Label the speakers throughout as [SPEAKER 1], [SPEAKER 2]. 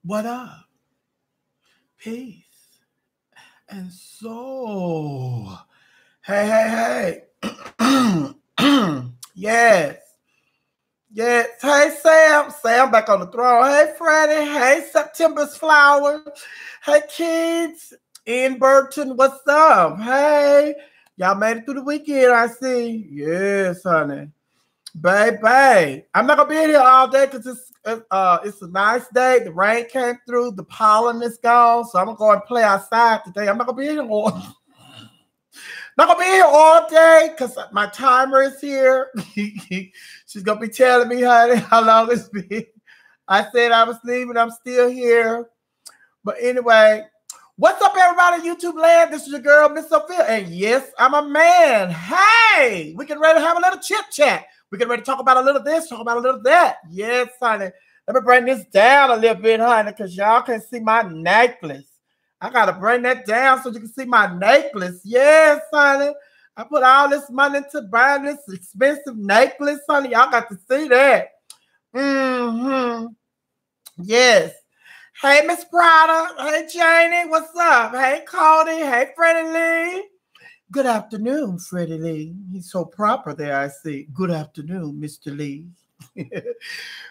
[SPEAKER 1] What up? Peace. And so, hey. Yes. Yes. Hey, Sam. Sam back on the throne. Hey, Freddie. Hey, September's flowers. Hey, kids. In Burton, what's up? Hey. Y'all made it through the weekend, I see. Yes, honey. Baby, I'm not gonna be in here all day because it's a nice day. The rain came through, the pollen is gone, so I'm gonna go and play outside today. I'm not gonna be in here all not gonna be here all day because my timer is here. She's gonna be telling me, honey, how long it's been. I said I was leaving, I'm still here. But anyway, what's up, everybody? YouTube land. This is your girl, Miss Sophia, and yes, I'm a man. Hey, we get ready to have a little chit chat. We get ready to talk about a little this, talk about a little that. Yes, honey. Let me bring this down a little bit, honey, because y'all can see my necklace. I got to bring that down so you can see my necklace. Yes, honey. I put all this money into buying this expensive necklace, honey. Y'all got to see that. Yes. Hey, Miss Prada. Hey, Janie. What's up? Hey, Cody. Hey, Freddie Lee. Good afternoon, Freddie Lee. He's so proper there, I see. Good afternoon, Mr. Lee.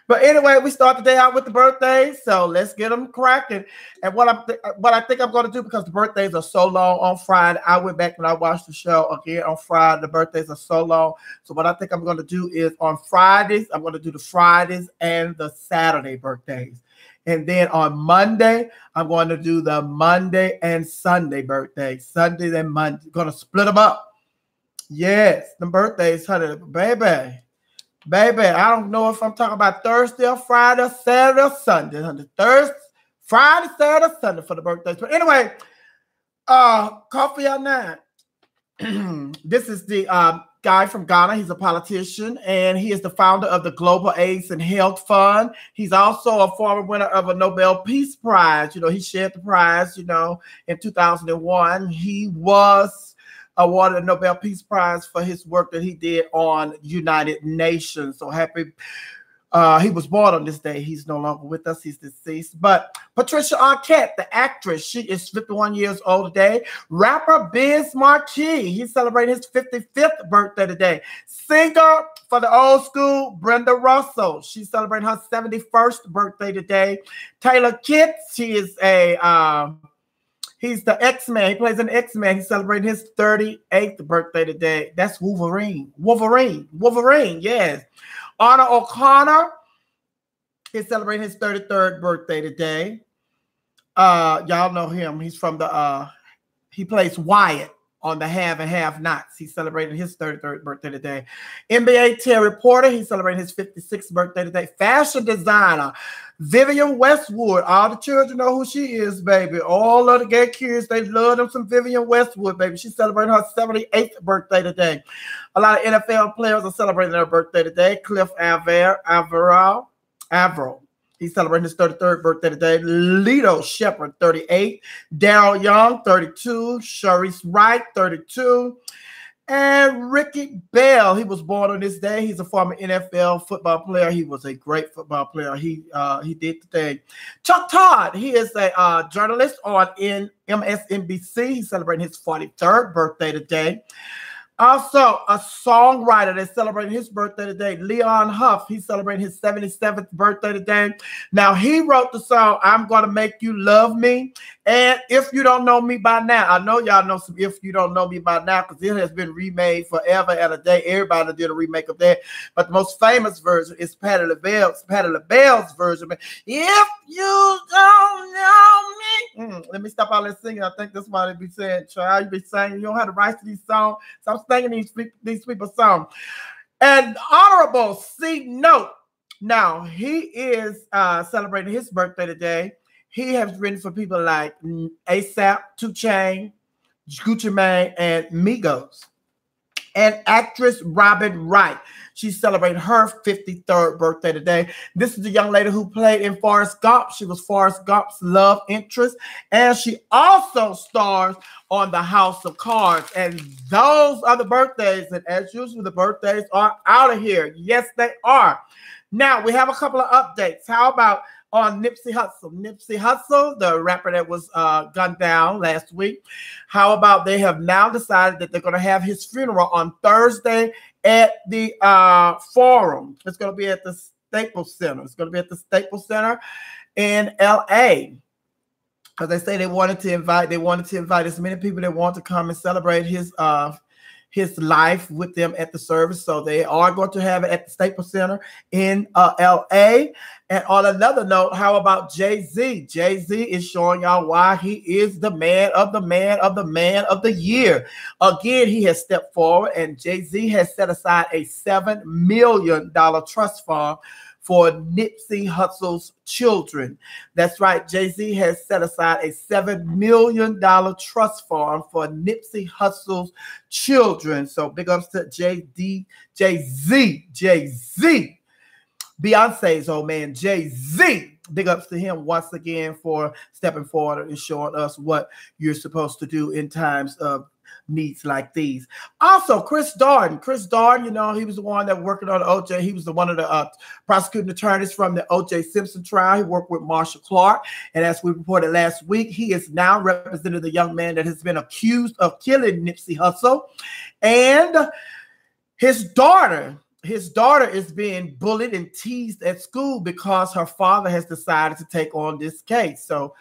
[SPEAKER 1] But anyway, we start the day out with the birthdays, so let's get them cracking. And what I think I'm going to do, because the birthdays are so long on Friday, I went back and I watched the show again on Friday. The birthdays are so long. So what I think I'm going to do is on Fridays, I'm going to do the Fridays and the Saturday birthdays. And then on Monday, I'm going to do the Monday and Sunday birthdays. Sunday and Monday. Going to split them up. Yes, the birthdays, honey. Baby. Baby, I don't know if I'm talking about Thursday or Friday or Saturday or Sunday. Honey. Thursday, Friday, Saturday, or Sunday for the birthdays. But anyway, Coffee at 9. This is the guy from Ghana. He's a politician, and he is the founder of the Global AIDS and Health Fund. He's also a former winner of a Nobel Peace Prize. You know, he shared the prize, you know, in 2001. He was awarded a Nobel Peace Prize for his work that he did on United Nations. So happy. He was born on this day. He's no longer with us. He's deceased. But Patricia Arquette, the actress, she is 51 years old today. Rapper Biz Markie, he's celebrating his 55th birthday today. Singer for the old school, Brenda Russell, she's celebrating her 71st birthday today. Taylor Kitts, he is he's the X-Man. He plays an X-Man. He's celebrating his 38th birthday today. That's Wolverine. Yes. Honor O'Connor is celebrating his 33rd birthday today. Y'all know him. He's from he plays Wyatt on the Have and Have Nots. He's celebrating his 33rd birthday today. NBA Terry Porter, he's celebrating his 56th birthday today. Fashion designer Vivienne Westwood. All the children know who she is, baby. All of the gay kids, they love them some Vivienne Westwood, baby. She's celebrating her 78th birthday today. A lot of NFL players are celebrating their birthday today. Cliff Averill. He's celebrating his 33rd birthday today. Lito Shepherd, 38. Daryl Young, 32. Sharice Wright, 32. And Ricky Bell, he was born on this day. He's a former NFL football player. He was a great football player. He did the thing. Chuck Todd, he is a journalist on MSNBC. He's celebrating his 43rd birthday today. Also, a songwriter that's celebrating his birthday today, Leon Huff. He's celebrating his 77th birthday today. Now, he wrote the song, I'm Gonna Make You Love Me. And If You Don't Know Me By Now. I know y'all know some If You Don't Know Me By Now because it has been remade forever and a day. Everybody did a remake of that. But the most famous version is Patti LaBelle's version. If you don't know me. Let me stop all that singing. I think that's why they be saying, child, you be saying you don't have the rights to these songs. So I'm singing these people's songs. And Honorable C. Note. Now, he is celebrating his birthday today. He has written for people like ASAP, 2 Chainz, Gucci Mane, and Migos. And actress Robin Wright. She's celebrating her 53rd birthday today. This is the young lady who played in Forrest Gump. She was Forrest Gump's love interest, and she also stars on The House of Cards. And those are the birthdays, and as usual, the birthdays are out of here. Yes, they are. Now, we have a couple of updates. How about on Nipsey Hussle? Nipsey Hussle, the rapper that was gunned down last week. How about they have now decided that they're going to have his funeral on Thursday at the Forum. It's going to be at the Staples Center. It's going to be at the Staples Center in LA. Because they say they wanted to invite as many people that want to come and celebrate his life with them at the service. So they are going to have it at the Staples Center in LA. And on another note, how about Jay-Z? Jay-Z is showing y'all why he is the man of the man of the man of the year. Again, he has stepped forward, and Jay-Z has set aside a $7 million trust fund for Nipsey Hussle's children. That's right. Jay-Z has set aside a $7 million trust fund for Nipsey Hussle's children. So big ups to Jay-Z. Beyonce's old man, Jay-Z. Big ups to him once again for stepping forward and showing us what you're supposed to do in times of needs like these. Also, Chris Darden, you know, he was the one that working on the OJ. He was one of the prosecuting attorneys from the OJ Simpson trial. He worked with Marshall Clark. And as we reported last week, he is now representing the young man that has been accused of killing Nipsey Hussle. And his daughter is being bullied and teased at school because her father has decided to take on this case. So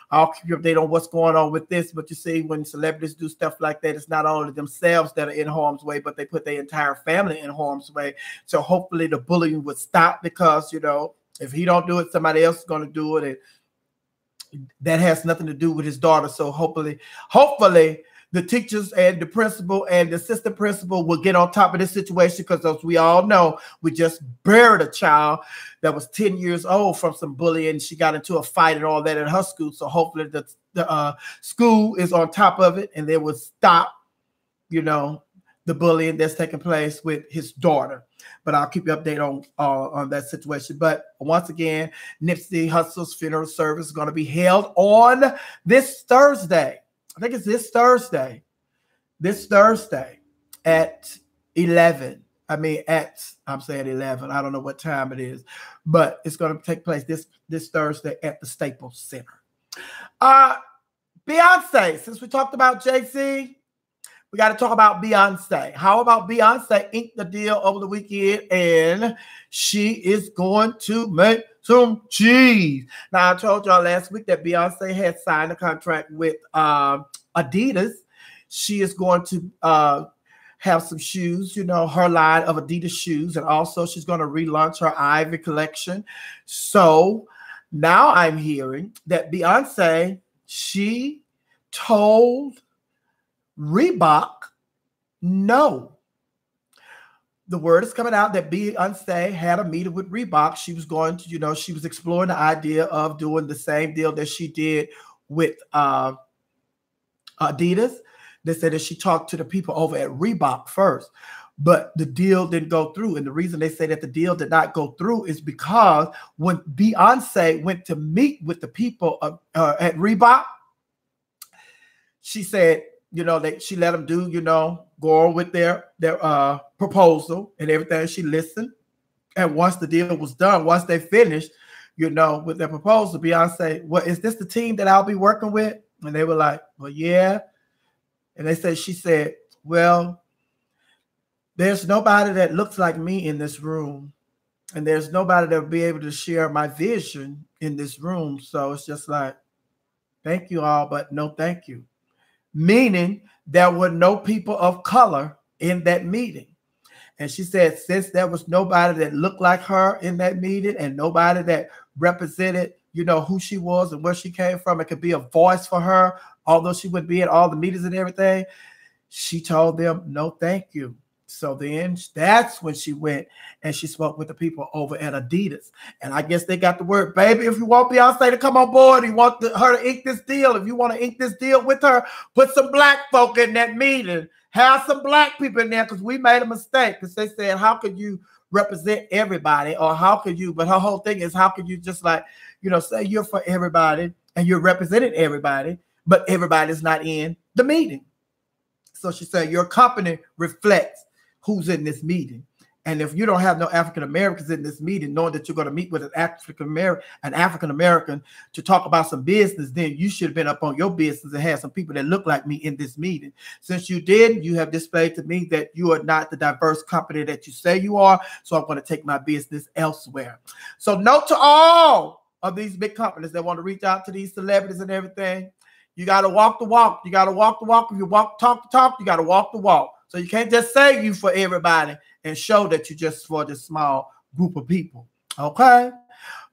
[SPEAKER 1] I'll keep you updated on what's going on with this. But you see, when celebrities do stuff like that, it's not only themselves that are in harm's way, but they put their entire family in harm's way. So hopefully the bullying would stop, because, you know, if he don't do it, somebody else is going to do it. And that has nothing to do with his daughter. So hopefully the teachers and the principal and the assistant principal will get on top of this situation, because as we all know, we just buried a child that was 10 years old from some bullying. She got into a fight and all that at her school. So hopefully the school is on top of it, and they will stop, you know, the bullying that's taking place with his daughter. But I'll keep you updated on that situation. But once again, Nipsey Hussle's funeral service is going to be held on this Thursday. I think it's this Thursday at 11. I'm saying 11. I don't know what time it is, but it's going to take place this Thursday at the Staples Center. Beyonce, since we talked about Jay-Z, we got to talk about Beyonce. How about Beyonce inked the deal over the weekend, and she is going to make some cheese. Now, I told y'all last week that Beyonce had signed a contract with Adidas. She is going to have some shoes, you know, her line of Adidas shoes, and also she's going to relaunch her Ivy collection. So now I'm hearing that Beyonce, she told Reebok no. The word is coming out that Beyonce had a meeting with Reebok. She was going to, you know, she was exploring the idea of doing the same deal that she did with Adidas. They said that she talked to the people over at Reebok first, but the deal didn't go through. And the reason they say that the deal did not go through is because when Beyonce went to meet with the people at Reebok, she said, you know, she let them do, you know, go on with their proposal and everything. She listened. And once the deal was done, once they finished, you know, with their proposal, Beyonce, well, is this the team that I'll be working with? And they were like, well, yeah. And she said, well, there's nobody that looks like me in this room. And there's nobody that will be able to share my vision in this room. So it's just like, thank you all, but no thank you. Meaning there were no people of color in that meeting. And she said, since there was nobody that looked like her in that meeting and nobody that represented, you know, who she was and where she came from, it could be a voice for her, although she wouldn't be at all the meetings and everything, she told them, no, thank you. So then that's when she went and she spoke with the people over at Adidas. And I guess they got the word, baby, if you want Beyonce to come on board, you want her to ink this deal, if you want to ink this deal with her, put some black folk in that meeting. Have some black people in there, because we made a mistake. Because they said, how could you represent everybody? Or how could you? But her whole thing is, how could you just like, you know, say you're for everybody and you're representing everybody, but everybody's not in the meeting. So she said, your company reflects who's in this meeting. And if you don't have no African Americans in this meeting, knowing that you're going to meet with an African American to talk about some business, then you should have been up on your business and had some people that look like me in this meeting. Since you did, you have displayed to me that you are not the diverse company that you say you are. So I'm going to take my business elsewhere. So note to all of these big companies that want to reach out to these celebrities and everything. You got to walk the walk. You got to walk the walk. If you talk the talk, you got to walk the walk. So you can't just say you for everybody and show that you just for this small group of people. Okay?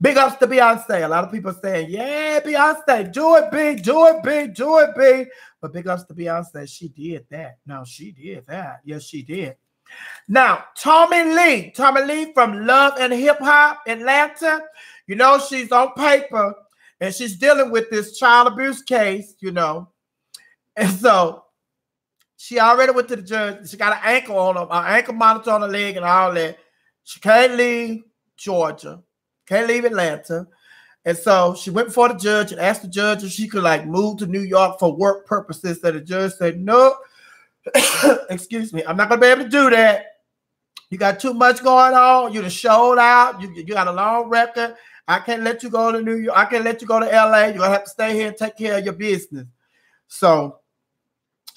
[SPEAKER 1] Big ups to Beyonce. A lot of people are saying, yeah, Beyonce, do it big, do it big, do it big. But big ups to Beyonce. She did that. No, she did that. Yes, she did. Now, Tommy Lee from Love and Hip Hop Atlanta. You know, she's on paper and she's dealing with this child abuse case, you know. And so she already went to the judge. She got an ankle on her, an ankle monitor on her leg and all that. She can't leave Georgia, can't leave Atlanta. And so she went before the judge and asked the judge if she could like move to New York for work purposes. So the judge said, no, excuse me, I'm not going to be able to do that. You got too much going on. You done showed out. You got a long record. I can't let you go to New York. I can't let you go to LA. You're going to have to stay here and take care of your business. So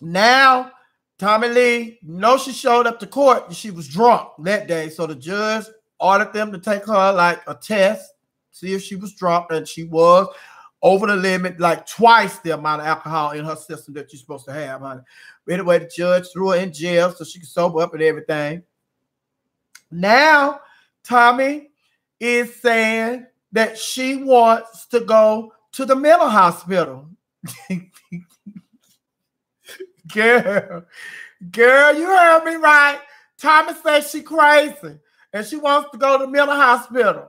[SPEAKER 1] now Tommy Lee, she showed up to court and she was drunk that day. So the judge ordered them to take her like a test, see if she was drunk, and she was over the limit, like twice the amount of alcohol in her system that you're supposed to have, honey. Anyway, the judge threw her in jail so she could sober up and everything. Now, Tommy is saying that she wants to go to the mental hospital. Girl, you heard me right. Tommy says she crazy and she wants to go to the mental hospital.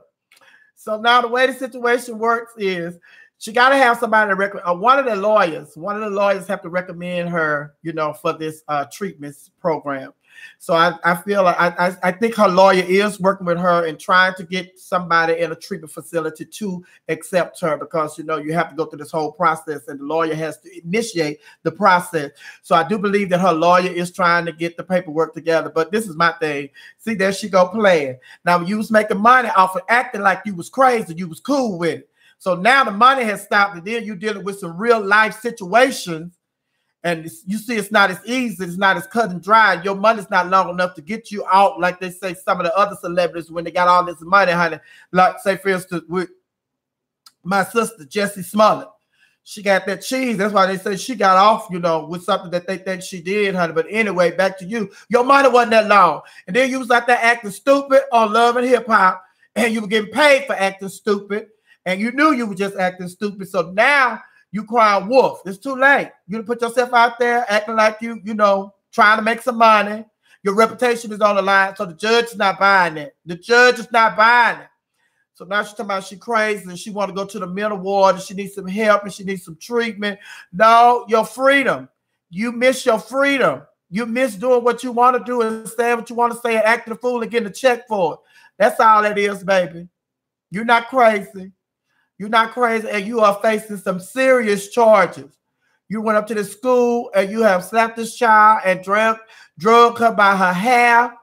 [SPEAKER 1] So now the way the situation works is she got to have somebody to recommend. One of the lawyers have to recommend her, you know, for this treatments program. So I feel like I think her lawyer is working with her and trying to get somebody in a treatment facility to accept her, because, you know, you have to go through this whole process and the lawyer has to initiate the process. So I do believe that her lawyer is trying to get the paperwork together. But this is my thing. See, there she go playing. Now, you was making money off of acting like you was crazy. You was cool with it. So now the money has stopped, and then you're dealing with some real life situations. And you see, it's not as easy. It's not as cut and dry. Your money's not long enough to get you out, like they say some of the other celebrities when they got all this money, honey. Like, say, for instance, with my sister, Jessie Smollett. She got that cheese. That's why they say she got off, you know, with something that they think she did, honey. But anyway, back to you. Your money wasn't that long. And then you was out there acting stupid on Love and Hip Hop, and you were getting paid for acting stupid, and you knew you were just acting stupid. So now you crying wolf. It's too late. You put yourself out there acting like you know, trying to make some money. Your reputation is on the line. So the judge is not buying it. The judge is not buying it. So now she's talking about she crazy and she want to go to the mental ward and she needs some help and she needs some treatment. No, your freedom. You miss your freedom. You miss doing what you want to do and saying what you want to say and acting a fool and getting a check for it. That's all it is, baby. You're not crazy. You're not crazy, and you are facing some serious charges. You went up to the school and you have slapped this child and drug her by her hair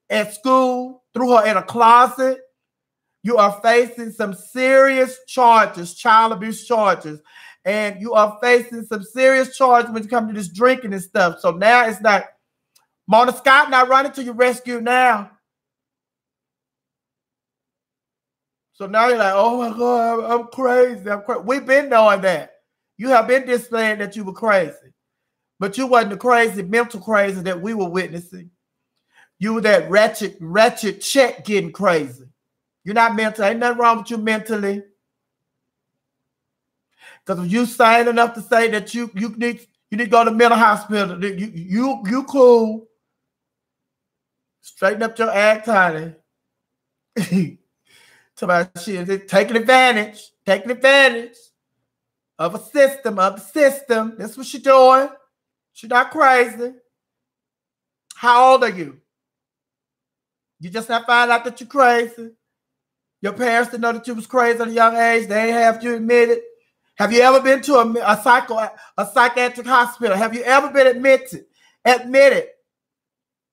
[SPEAKER 1] at school, threw her in a closet. You are facing some serious charges, child abuse charges, and you are facing some serious charges when you come to this drinking and stuff. So now it's like, Mona Scott not running to your rescue now. So now you're like, oh my God, I'm crazy. I'm crazy. We've been knowing that. You have been displaying that you were crazy. But you wasn't the crazy, mental crazy that we were witnessing. You were that wretched check getting crazy. You're not mental. Ain't nothing wrong with you mentally. Because if you sane enough to say that you need to go to mental hospital, you cool. Straighten up your act, honey. Somebody, she is taking advantage of a system, That's what she's doing. She's not crazy. How old are you? You just not find out that you're crazy. Your parents didn't know that you was crazy at a young age. They ain't have you admit it. Have you ever been to a psychiatric hospital? Have you ever been admitted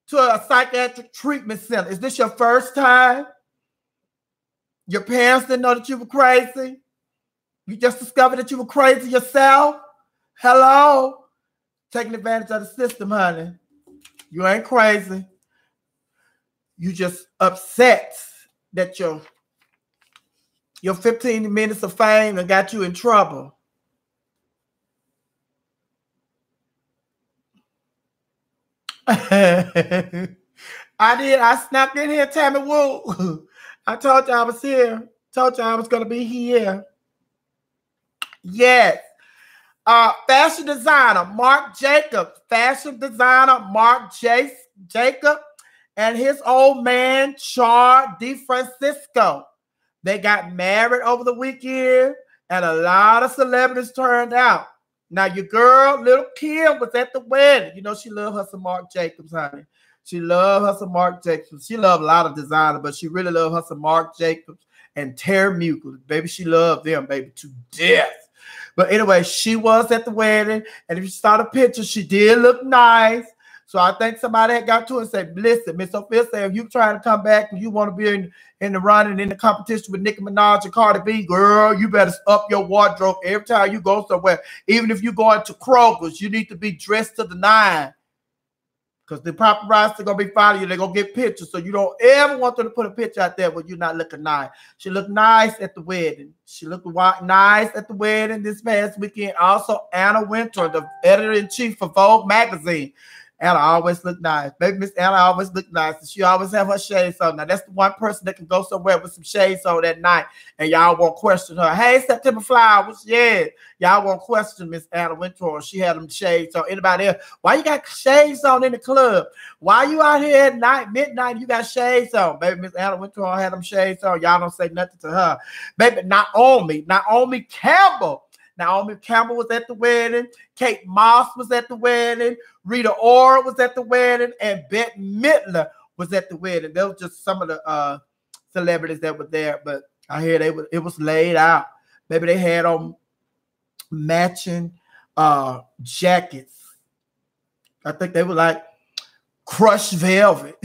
[SPEAKER 1] to a psychiatric treatment center? Is this your first time? Your parents didn't know that you were crazy. You just discovered that you were crazy yourself. Hello? Taking advantage of the system, honey. You ain't crazy. You just upset that your 15 minutes of fame and got you in trouble. I did. I snapped in here, Tammy Woo. I told you I was here. Told you I was going to be here. Yes. Fashion designer Marc Jacobs. Jacob and his old man, Char DeFrancisco. They got married over the weekend, and a lot of celebrities turned out. Now, your girl, little Kim, was at the wedding. You know, she loved her some Marc Jacobs, honey. She loved her some Marc Jacobs. She loved a lot of designers, but she really loved her some Marc Jacobs and Terry Mugler. Baby, she loved them, baby, to death. But anyway, she was at the wedding, and if you saw the picture, she did look nice. So I think somebody had got to her and said, listen, Miss Sophia said, if you trying to come back and you want to be in the running, in the competition with Nicki Minaj and Cardi B, girl, you better up your wardrobe every time you go somewhere. Even if you go into Kroger's, you need to be dressed to the nine. Because the paparazzi are going to be following you. They're going to get pictures. So you don't ever want them to put a picture out there where you're not looking nice. She looked nice at the wedding. She looked nice at the wedding this past weekend. Also, Anna Wintour, the editor-in-chief for Vogue magazine. Anna always looked nice. Baby Miss Anna always looked nice. And she always have her shades on. Now, that's the one person that can go somewhere with some shades on that night, and y'all won't question her. Hey, September Flowers, yeah. Y'all won't question Miss Anna Wintour. She had them shades on. Anybody else? Why you got shades on in the club? Why you out here at night, midnight, you got shades on? Baby Miss Anna Wintour had them shades on. Y'all don't say nothing to her. Baby, Naomi Campbell. Naomi Campbell was at the wedding. Kate Moss was at the wedding. Rita Ora was at the wedding. And Bette Midler was at the wedding. Those were just some of the celebrities that were there. But I hear it was laid out. Maybe they had on matching jackets. I think they were like crushed velvet.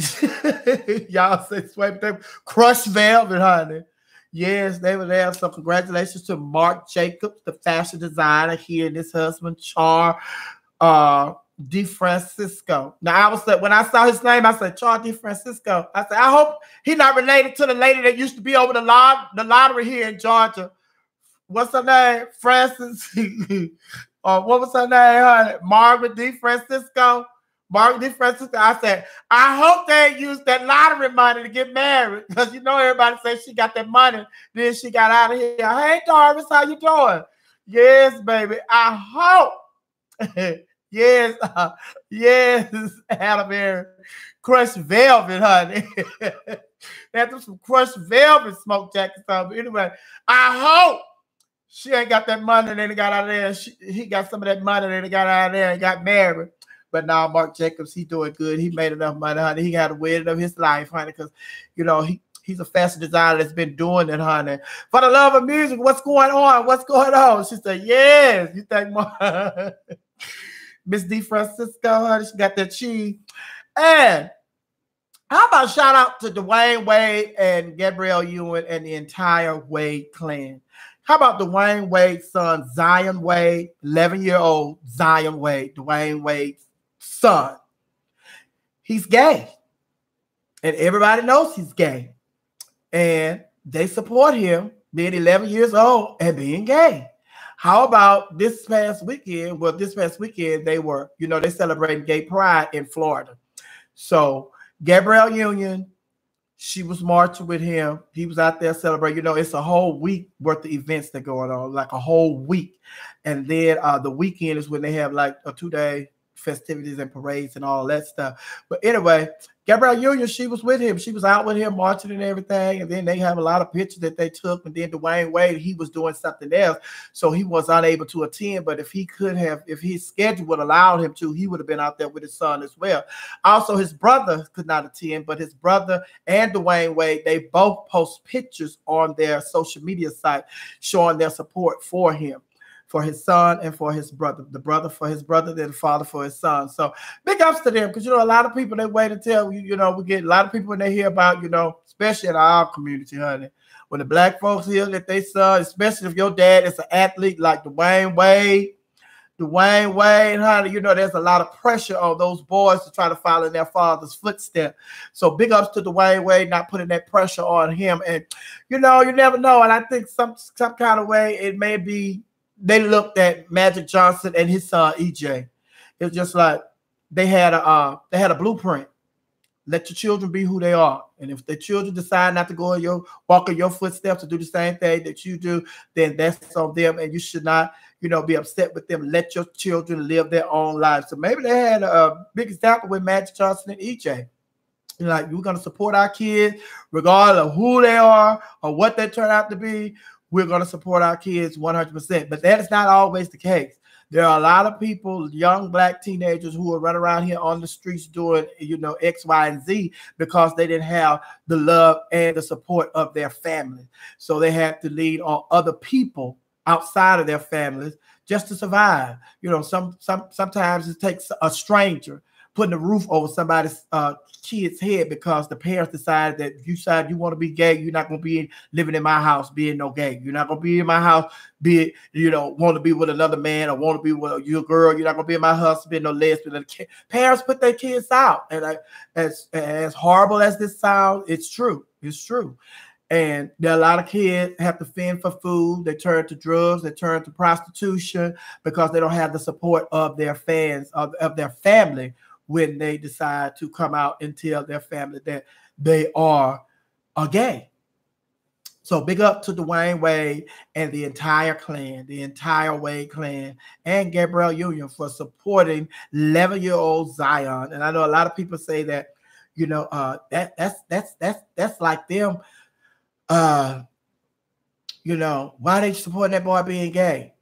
[SPEAKER 1] Y'all say swipe them crushed velvet, honey. Yes, they were there. So congratulations to Marc Jacobs, the fashion designer, he and his husband, Char DeFrancisco. Now, when I saw his name, I said, Char DeFrancisco. I said, I hope he's not related to the lady that used to be over the lottery here in Georgia. What's her name? Francis. What was her name? Margaret DeFrancisco. Margaret DeFrancisco. I said, I hope they used that lottery money to get married, because you know everybody says she got that money. Then she got out of here. Hey, Doris, how you doing? Yes, baby. I hope. Yes, Adam Mary. Crushed velvet, honey. They had some crushed velvet smoke jackets on. But anyway, I hope she ain't got that money and then got out of there. He got some of that money and then got out of there and got married. But now Marc Jacobs, he doing good. He made enough money, honey. He got a wedding of his life, honey, because, you know, he's a fashion designer that's been doing it, honey. For the love of music, what's going on? What's going on? She said, yes. You think more? Miss DeFrancisco, honey, she got that cheese. And how about shout out to Dwayne Wade and Gabrielle Union and the entire Wade clan? How about Dwayne Wade's son, Zion Wade, 11-year-old Zion Wade, Dwayne Wade's son? He's gay. And everybody knows he's gay. And they support him being 11 years old and being gay. How about this past weekend? Well, this past weekend, they were, you know, they celebrated Gay Pride in Florida. So Gabrielle Union, she was marching with him. He was out there celebrating. You know, it's a whole week worth of events that are going on, like a whole week. And then the weekend is when they have like a 2-day festivities and parades and all that stuff. But anyway, Gabrielle Union, she was with him. She was out with him marching and everything. And then they have a lot of pictures that they took. And then Dwayne Wade, he was doing something else. So he was unable to attend. But if he could have, if his schedule would allow him to, he would have been out there with his son as well. Also, his brother could not attend, but his brother and Dwayne Wade, they both post pictures on their social media site showing their support for him, for his son and for his brother, the brother for his brother, then the father for his son. So big ups to them, because, you know, a lot of people, they wait until, you know, we get a lot of people when they hear about, you know, especially in our community, honey, when the black folks hear that they son, especially if your dad is an athlete like Dwayne Wade, honey, you know, there's a lot of pressure on those boys to try to follow in their father's footsteps. So big ups to Dwayne Wade, not putting that pressure on him. And, you know, you never know. And I think some kind of way it may be, they looked at Magic Johnson and his son EJ. It's just like they had a blueprint. Let your children be who they are, and if the children decide not to go in walk in your footsteps to do the same thing that you do, then that's on them, and you should not, you know, be upset with them. Let your children live their own lives. So maybe they had a big example with Magic Johnson and EJ. Like, we're gonna support our kids regardless of who they are or what they turn out to be. We're going to support our kids 100%. But that is not always the case. There are a lot of people, young black teenagers, who are running around here on the streets doing, you know, X, Y, and Z because they didn't have the love and the support of their family. So they had to lean on other people outside of their families just to survive. You know, sometimes it takes a stranger putting a roof over somebody's kid's head because the parents decided that if you decide you want to be gay, you're not going to be living in my house being no gay. You're not going to be in my house being, you know, want to be with another man or want to be with your girl. You're not going to be in my house being no lesbian. Parents put their kids out. And as horrible as this sounds, it's true. It's true. And there are a lot of kids have to fend for food. They turn to drugs. They turn to prostitution because they don't have the support of their fans, of their family, when they decide to come out and tell their family that they are gay. So big up to Dwayne Wade and the entire clan, the entire Wade clan, and Gabrielle Union for supporting 11-year-old Zion. And I know a lot of people say that, you know, that's like them, you know, why they supporting that boy being gay?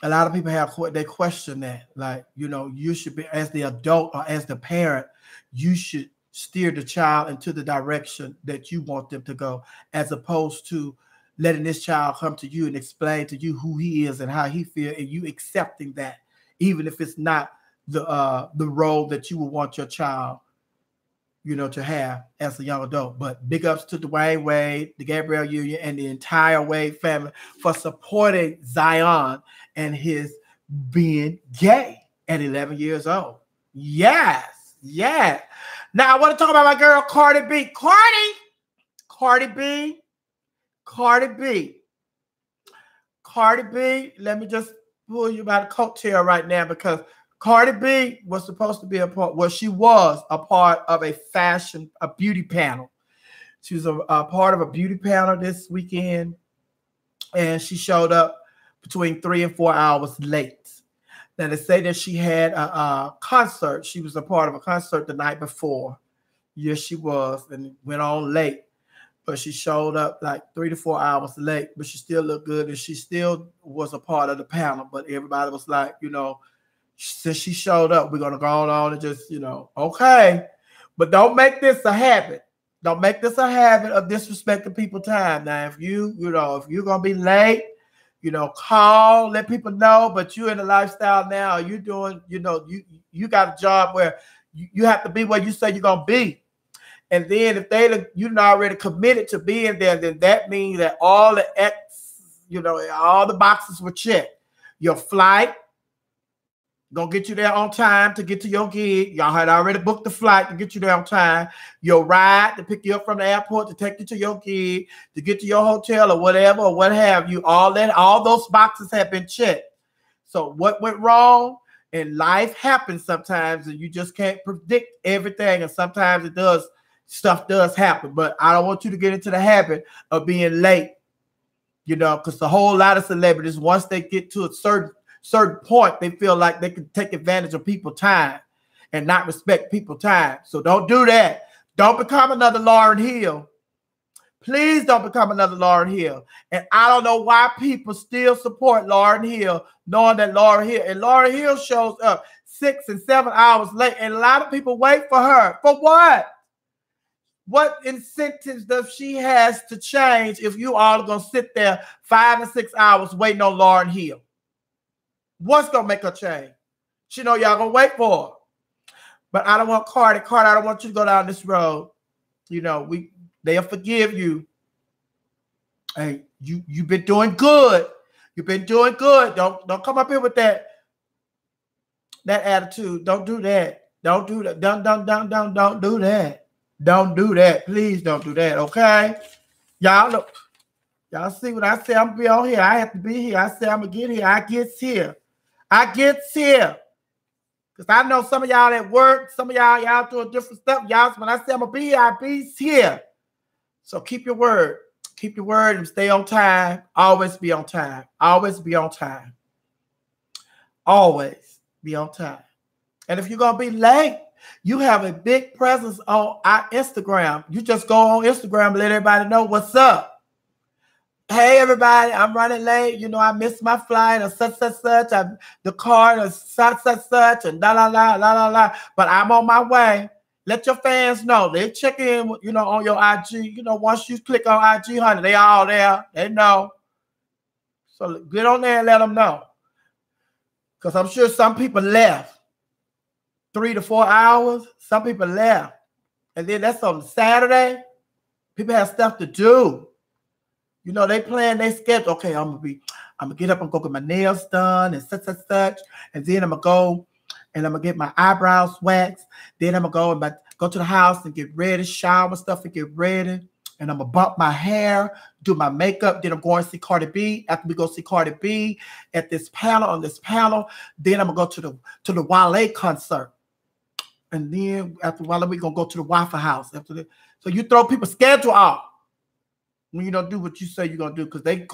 [SPEAKER 1] A lot of people they question that, like, you know, you should be, as the adult or as the parent, you should steer the child into the direction that you want them to go, as opposed to letting this child come to you and explain to you who he is and how he feels, and you accepting that, even if it's not the role that you would want your child, you know, to have as a young adult. But big ups to Dwayne Wade, the Gabrielle Union, and the entire Wade family for supporting Zion and his being gay at 11 years old. Yes, yes. Now I want to talk about my girl Cardi B. Cardi B. Let me just pull you by the coattail right now, because Cardi B was supposed to be a part, well, she was a part of a beauty panel. She was a part of a beauty panel this weekend, and she showed up between 3 and 4 hours late. Now, they say that she had a concert. She was a part of a concert the night before. Yes, she was, and it went on late. But she showed up like 3 to 4 hours late, but she still looked good, and she still was a part of the panel. But everybody was like, you know, since she showed up, we're going to go on and just, you know, okay. But don't make this a habit. Don't make this a habit of disrespecting people's time. Now, if you're going to be late, you know, call, let people know, but you're in a lifestyle now, you're doing, you know, you got a job where you have to be where you say you're going to be. And then if you're not already committed to being there, then that means that all the boxes were checked. Your flight, gonna get you there on time to get to your gig. Y'all had already booked the flight to get you there on time. Your ride to pick you up from the airport to take you to your gig, to get to your hotel or whatever, or what have you. All those boxes have been checked. So what went wrong? And life happens sometimes, and you just can't predict everything. And sometimes stuff does happen. But I don't want you to get into the habit of being late, you know, because a whole lot of celebrities, once they get to a certain point, they feel like they can take advantage of people's time. and not respect people's time. So don't do that. Don't become another Lauryn Hill. Please don't become another Lauryn Hill. And I don't know why people still support Lauryn Hill, knowing that Lauryn Hill shows up 6 and 7 hours late, and a lot of people wait for her. For what? What incentives does she has to change if you all are going to sit there 5 and 6 hours waiting on Lauryn Hill? What's going to make her change? She know y'all going to wait for her. But I don't want Cardi, I don't want you to go down this road. You know, they'll forgive you. Hey, you've been doing good. You've been doing good. Don't come up here with that attitude. Don't do that. Don't do that. Don't do that. Don't do that. Please don't do that. Okay? Y'all look. Y'all see what I say? I'm gonna be on here. I have to be here. I say I'm gonna get here. I gets here. I gets here. Because I know some of y'all at work, some of y'all doing different stuff. Y'all, when I say I'm gonna be here, I be here. So keep your word. Keep your word and stay on time. Always be on time. Always be on time. Always be on time. And if you're going to be late, you have a big presence on our Instagram. You just go on Instagram and let everybody know what's up. Hey, everybody, I'm running late. You know, I missed my flight or such. The car or such, and la. But I'm on my way. Let your fans know. They check in, you know, on your IG. You know, once you click on IG, honey, they all there. They know. So get on there and let them know. Because I'm sure some people left 3 to 4 hours. Some people left. And then that's on Saturday. People have stuff to do. You know, they plan their schedule. Okay, I'm gonna get up and go get my nails done and such. And then I'm gonna go and I'm gonna get my eyebrows waxed. Then I'm gonna go to the house and get ready, shower stuff and get ready. And I'm gonna bump my hair, do my makeup. Then I'm going to see Cardi B. After we go see Cardi B at this panel, then I'm gonna go to the Wale concert. And then after Wale, we're gonna go to the Waffle House. So you throw people's schedule off when you don't do what you say you're gonna do, because they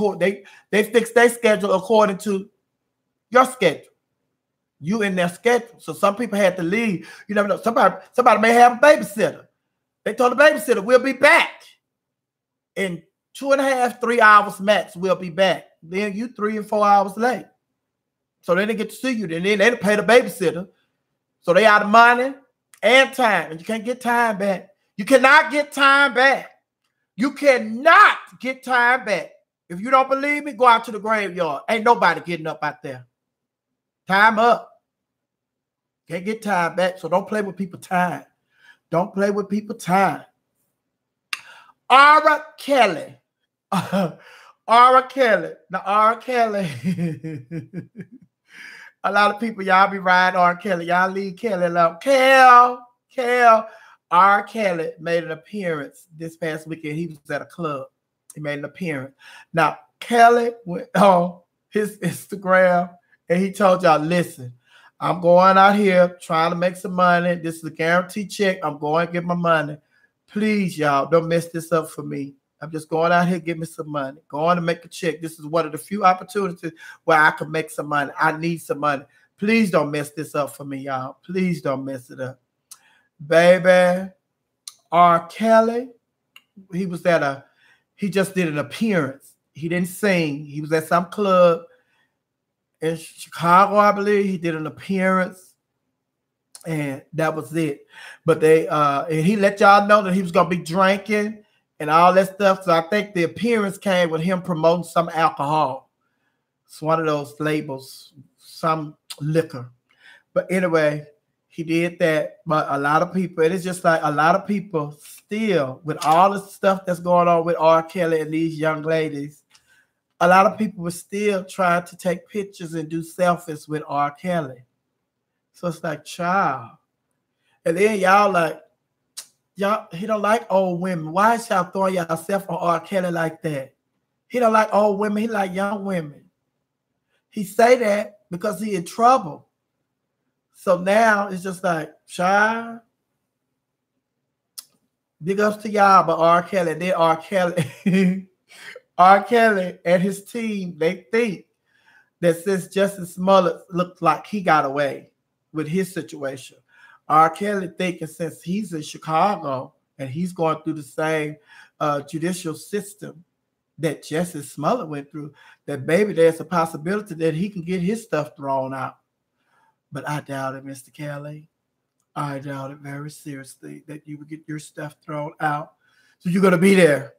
[SPEAKER 1] fix their schedule according to your schedule. You in their schedule. So some people had to leave. You never know. Somebody may have a babysitter. They told the babysitter, we'll be back. In 2.5, 3 hours max, we'll be back. Then you 3 and 4 hours late. So they didn't get to see you. Then they didn't pay the babysitter. So they out of money and time. And you can't get time back. You cannot get time back. You cannot get time back. If you don't believe me, go out to the graveyard. Ain't nobody getting up out there. Time up. Can't get time back, so don't play with people's time. Don't play with people's time. R. Kelly. R. Kelly. Now, R. Kelly. A lot of people, y'all be riding R. Kelly. Y'all leave Kelly alone. Kel. R. Kelly made an appearance this past weekend. He was at a club. He made an appearance. Now, Kelly went on his Instagram and he told y'all, listen, I'm going out here trying to make some money. This is a guaranteed check. I'm going to get my money. Please, y'all, don't mess this up for me. I'm just going out here, give me some money. Going to make a check. This is one of the few opportunities where I can make some money. I need some money. Please don't mess this up for me, y'all. Please don't mess it up. Baby, R. Kelly, he just did an appearance. He didn't sing. He was at some club in Chicago, I believe. He did an appearance, and that was it. But and he let y'all know that he was gonna be drinking and all that stuff. So I think the appearance came with him promoting some alcohol. It's one of those labels, some liquor. But anyway, he did that. But a lot of people, it is just like a lot of people still, with all the stuff that's going on with R. Kelly and these young ladies, a lot of people were still trying to take pictures and do selfies with R. Kelly. So it's like, child. And then y'all like, he don't like old women. Why is y'all throwing yourself on R. Kelly like that? He don't like old women. He like young women. He say that because he in trouble. So now it's just like, child, big ups to y'all, but R. Kelly, then R. Kelly, R. Kelly and his team, they think that since Justin Smollett looked like he got away with his situation, R. Kelly thinking since he's in Chicago and he's going through the same judicial system that Jesse Smollett went through, that maybe there's a possibility that he can get his stuff thrown out. But I doubt it, Mr. Kelly. I doubt it very seriously that you would get your stuff thrown out. So you're going to be there.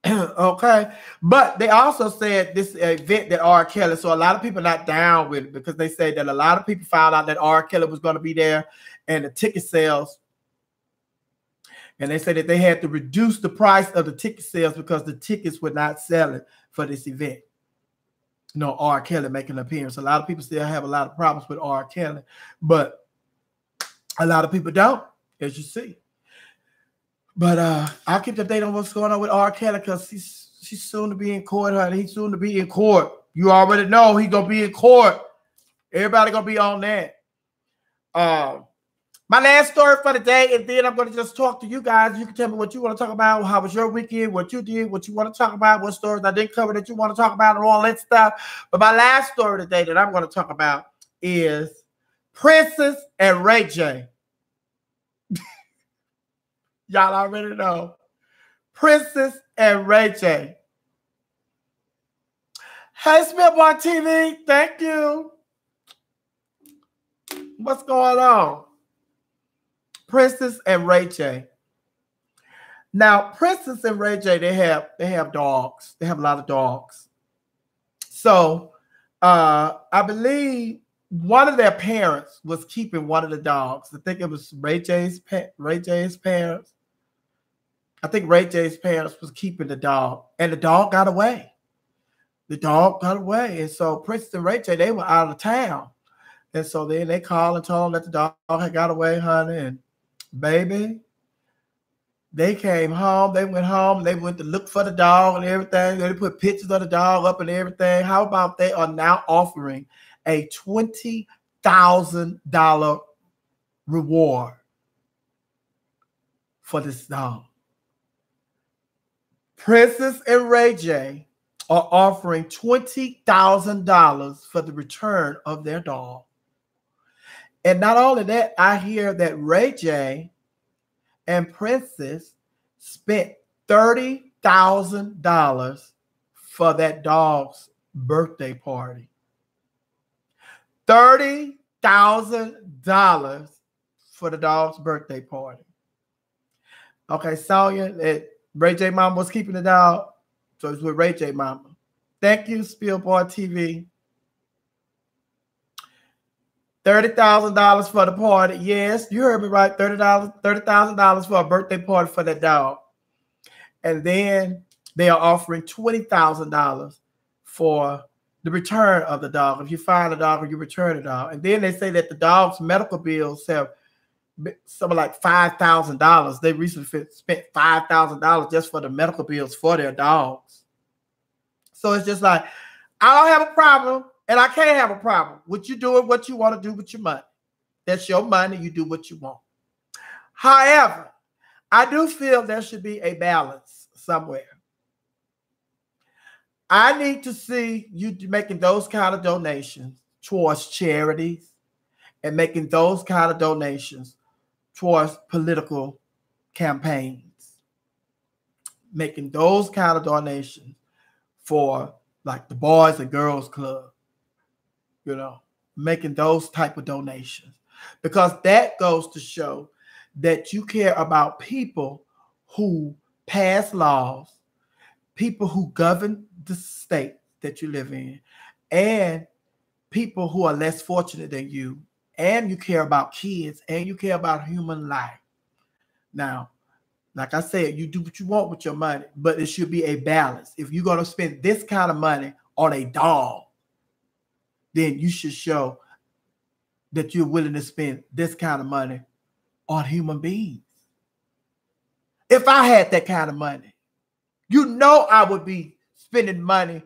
[SPEAKER 1] Okay. But they also said this event that R. Kelly, so a lot of people are not down with it because they say that a lot of people found out that R. Kelly was going to be there and the ticket sales. And they said that they had to reduce the price of the ticket sales because the tickets were not selling for this event. R. Kelly making an appearance. A lot of people still have a lot of problems with R. Kelly, but a lot of people don't, as you see. But I'll keep the update on what's going on with R. Kelly because she's soon to be in court, honey. He's soon to be in court. You already know he's going to be in court. Everybody going to be on that. My last story for the day, and then I'm going to just talk to you guys. You can tell me what you want to talk about, how was your weekend, what you did, what you want to talk about, what stories I didn't cover that you want to talk about, and all that stuff. But my last story today that I'm going to talk about is Princess and Ray J. Y'all already know. Princess and Ray J. Hey, Smithboy TV, thank you. What's going on? Princess and Ray J. Now, Princess and Ray J, they have dogs. They have a lot of dogs. So, I believe one of their parents was keeping one of the dogs. I think it was Ray J's parents. I think Ray J's parents was keeping the dog, and the dog got away. The dog got away, and so Princess and Ray J, they were out of town, and so then they called and told them that the dog had got away, honey, and baby, they came home. They went home. They went to look for the dog and everything. They put pictures of the dog up and everything. How about they are now offering a $20,000 reward for this dog? Princess and Ray J are offering $20,000 for the return of their dog. And not only that, I hear that Ray J and Princess spent $30,000 for that dog's birthday party. $30,000 for the dog's birthday party. Okay, Sonya, Ray J Mama was keeping the dog, so it's with Ray J Mama. Thank you, Spielboy TV. $30,000 for the party. Yes, you heard me right. $30,000 for a birthday party for that dog. And then they are offering $20,000 for the return of the dog. If you find a dog or you return a dog. And then they say that the dog's medical bills have something like $5,000. They recently spent $5,000 just for the medical bills for their dogs. So it's just like, I don't have a problem. And I can't have a problem with you doing what you want to do with your money. That's your money. You do what you want. However, I do feel there should be a balance somewhere. I need to see you making those kind of donations towards charities and making those kind of donations towards political campaigns. Making those kind of donations for like the Boys and Girls Club. Making those type of donations, because that goes to show that you care about people who pass laws, people who govern the state that you live in, and people who are less fortunate than you, and you care about kids, and you care about human life. Now, like I said, you do what you want with your money, but it should be a balance. If you're going to spend this kind of money on a dog, then you should show that you're willing to spend this kind of money on human beings. If I had that kind of money, I would be spending money,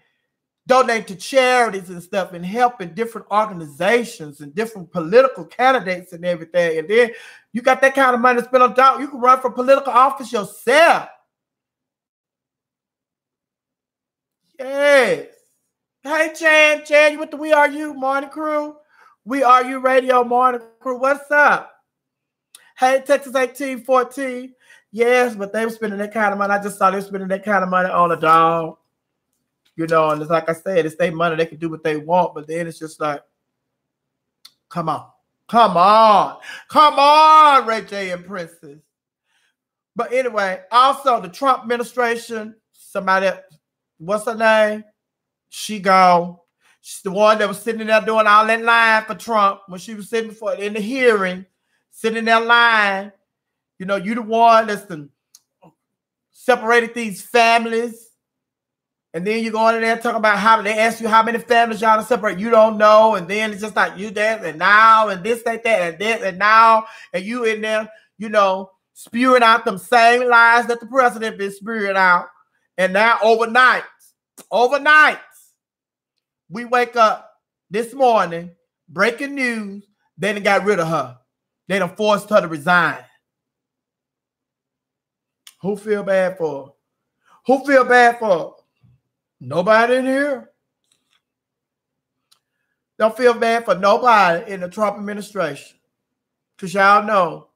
[SPEAKER 1] donating to charities and stuff and helping different organizations and different political candidates and everything. And then you got that kind of money to spend on dog. You can run for political office yourself. Yes. Hey, Chan, you with the We Are You morning crew? We Are You radio morning crew. What's up? Hey, Texas 1814. Yes, but they were spending that kind of money. I just saw they were spending that kind of money on a dog. You know, and it's like I said, it's their money. They can do what they want, but then it's just like, come on. Come on. Come on, Ray J and Princess. But anyway, also the Trump administration, somebody, what's her name? She gone. She's the one that was sitting there doing all that line for Trump when she was sitting for in the hearing, sitting there lying. You know, you the one that's separated these families. And then you go in there talking about how they ask you how many families y'all to separate. You don't know. And then it's just like you there and now and this, that, and this and now. And you in there, you know, spewing out them same lies that the president been spewing out. And now overnight, we wake up this morning, breaking news, they done got rid of her. They done forced her to resign. Who feel bad for her? Who feel bad for her? Nobody in here. Don't feel bad for nobody in the Trump administration. Because y'all know.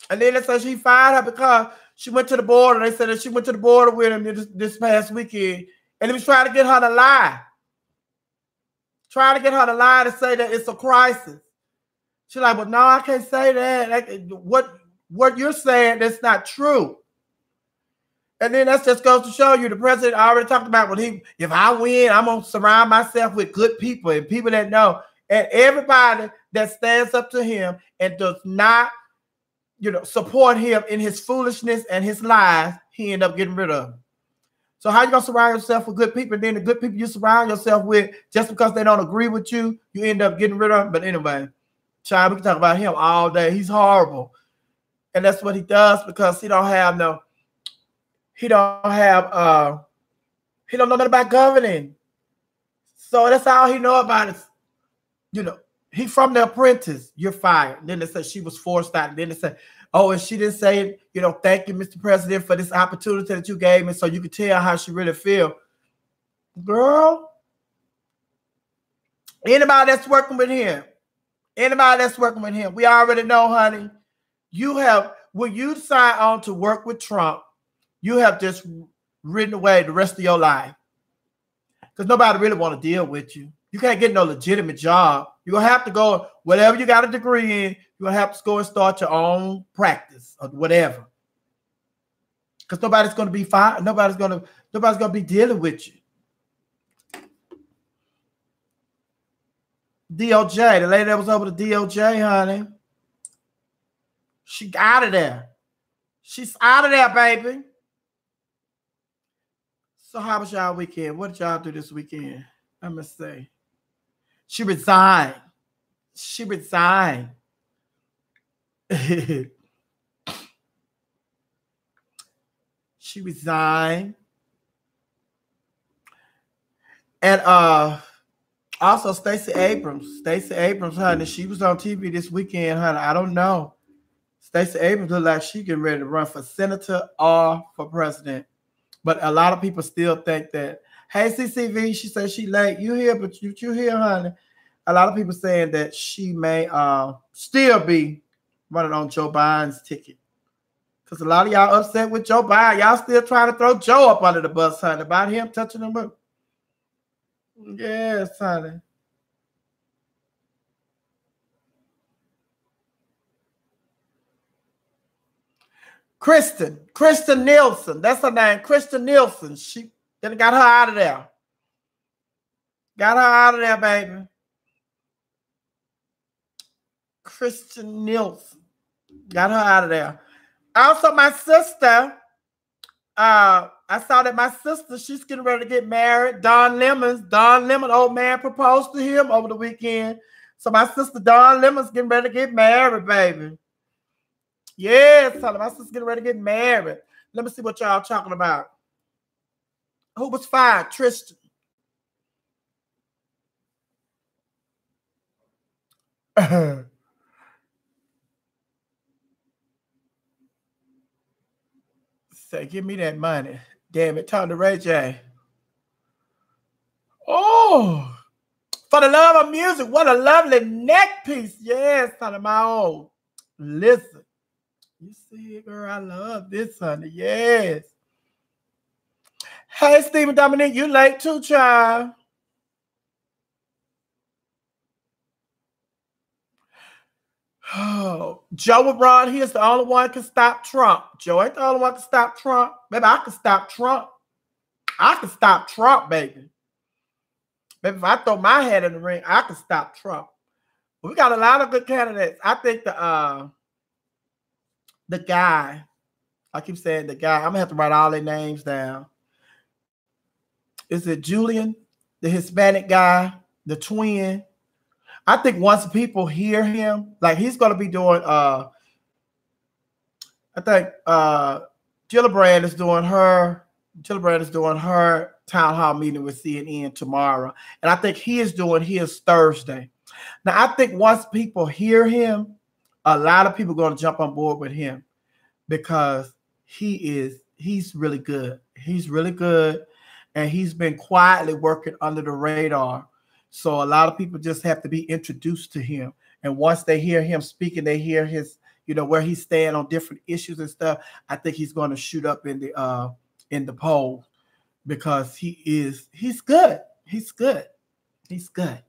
[SPEAKER 1] And then they say she fired her because she went to the border. They said that she went to the border with him this past weekend. And he was trying to get her to lie. Trying to get her to lie to say that it's a crisis. She's like, well, no, I can't say that. What you're saying, that's not true. And then that just goes to show you the president already talked about if I win, I'm going to surround myself with good people and people that know. And everybody that stands up to him and does not, you know, support him in his foolishness and his lies, he end up getting rid of them. So how you going to surround yourself with good people? And then the good people you surround yourself with, just because they don't agree with you, you end up getting rid of them. But anyway, child, we can talk about him all day. He's horrible. And that's what he does because he don't know nothing about governing. So that's all he know about is, you know, he from The Apprentice. You're fired. And then they said she was forced out. And then they said, oh, and she didn't say, you know, thank you, Mr. President, for this opportunity that you gave me so you could tell how she really feel. Girl, anybody that's working with him, we already know, honey, when you sign on to work with Trump, you have just written away the rest of your life because nobody really want to deal with you. You can't get no legitimate job. You're going to have to go, whatever you got a degree in, you're going to have to go and start your own practice or whatever. Because nobody's going to be fine. Nobody's going to be dealing with you. DOJ, the lady that was over the DOJ, honey, she out of there. She's out of there, baby. So how was y'all weekend? What did y'all do this weekend? I must say. She resigned. She resigned. She resigned. And also Stacey Abrams. Stacey Abrams, honey, she was on TV this weekend, honey. I don't know. Stacey Abrams looked like she getting ready to run for senator or for president. But a lot of people still think that, hey, CCV, she said she late. You here, but you here, honey. A lot of people saying that she may still be running on Joe Biden's ticket. Because a lot of y'all upset with Joe Biden. Y'all still trying to throw Joe up under the bus, honey, about him touching them up. Yes, honey. Kristen Nielsen. That's her name. Kristen Nielsen. She then got her out of there. Got her out of there, baby. Kristen Nielsen. Got her out of there. Also, my sister, I saw that my sister, she's getting ready to get married. Don Lemon, old man proposed to him over the weekend. So my sister, Don Lemon's getting ready to get married, baby. Yes, my sister's getting ready to get married. Let me see what y'all talking about. Who was fired? Tristan. Say, give me that money. Damn it, turn to Ray J. Oh, for the love of music, what a lovely neck piece. Yes, son of my own. Listen. You see, girl, I love this, honey. Yes. Hey, Stephen Dominique, you late too, child. Oh, Joe LeBron, he is the only one can stop Trump. Joe ain't the only one can stop Trump. Baby, I can stop Trump. I can stop Trump, baby. Baby, if I throw my head in the ring, I can stop Trump. We got a lot of good candidates. I think the guy, I keep saying the guy, I'm gonna have to write all their names down. Is it Julian, the Hispanic guy, the twin? I think once people hear him, like he's gonna be doing I think Gillibrand is doing her town hall meeting with CNN tomorrow. And I think he is doing his Thursday. Now I think once people hear him, a lot of people are gonna jump on board with him because he's really good. He's really good. And he's been quietly working under the radar. So a lot of people just have to be introduced to him. And once they hear him speaking, they hear his, where he's standing on different issues and stuff. I think he's going to shoot up in the poll because he's good. He's good. He's good.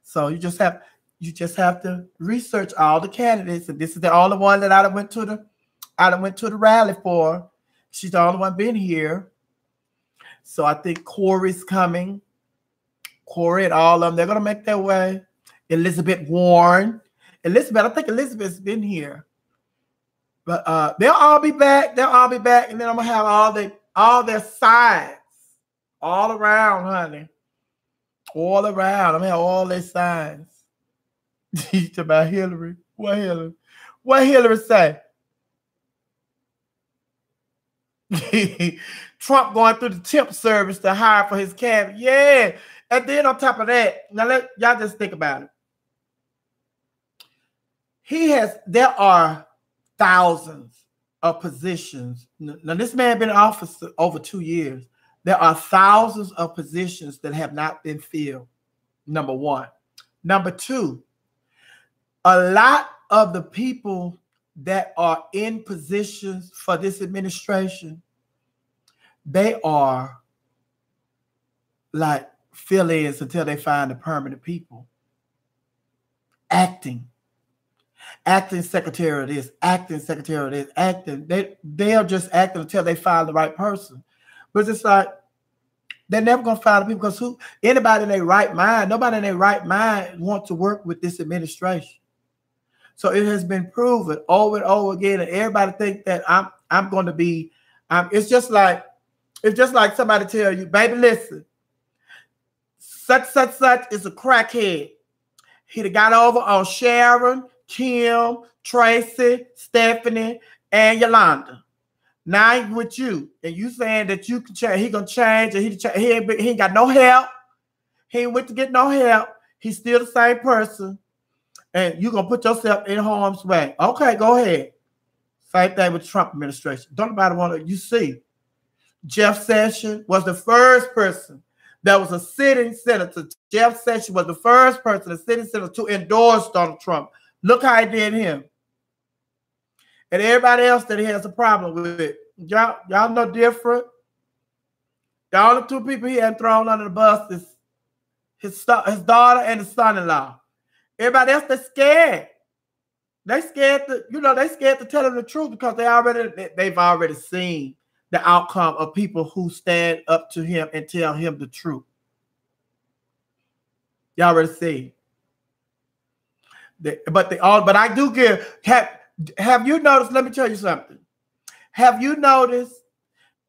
[SPEAKER 1] So you just have to research all the candidates. And this is the only one that I went to the rally for. She's the only one been here. So I think Corey's coming. Corey and all of them, they're going to make their way. Elizabeth Warren. I think Elizabeth's been here. But they'll all be back. And then I'm going to have all their signs all around, honey. All around. I'm going to have all their signs. Talk about Hillary. What Hillary? What Hillary say? Trump going through the temp service to hire for his cabinet. Yeah. And then on top of that, now y'all just think about it. There are thousands of positions. Now this man been in office for over 2 years. There are thousands of positions that have not been filled. Number one. Number two, a lot of the people that are in positions for this administration, they are like fill-ins until they find the permanent people. Acting secretary of this, acting secretary of this, acting. They are just acting until they find the right person. But it's like they're never gonna find the people because nobody in their right mind wants to work with this administration. So it has been proven over and over again, and everybody think that I'm going to be. It's just like somebody tell you, baby, listen, such is a crackhead. He got over on Sharon, Kim, Tracy, Stephanie, and Yolanda. Now he's with you, and you saying that you can change. He gonna change, and he ain't got no help. He ain't went to get no help. He's still the same person. And you're going to put yourself in harm's way. Okay, go ahead. Same thing with the Trump administration. Don't nobody want to, you see. Jeff Sessions was the first person that was a sitting senator. Jeff Sessions was the first person, a sitting senator, to endorse Donald Trump. Look how he did him. And everybody else that he has a problem with it. Y'all know different. The only two people he had thrown under the bus is his daughter and his son-in-law. Everybody else, they're scared. They scared to tell them the truth because they've already seen the outcome of people who stand up to him and tell him the truth. Y'all already see. But I do give. Have you noticed? Let me tell you something. Have you noticed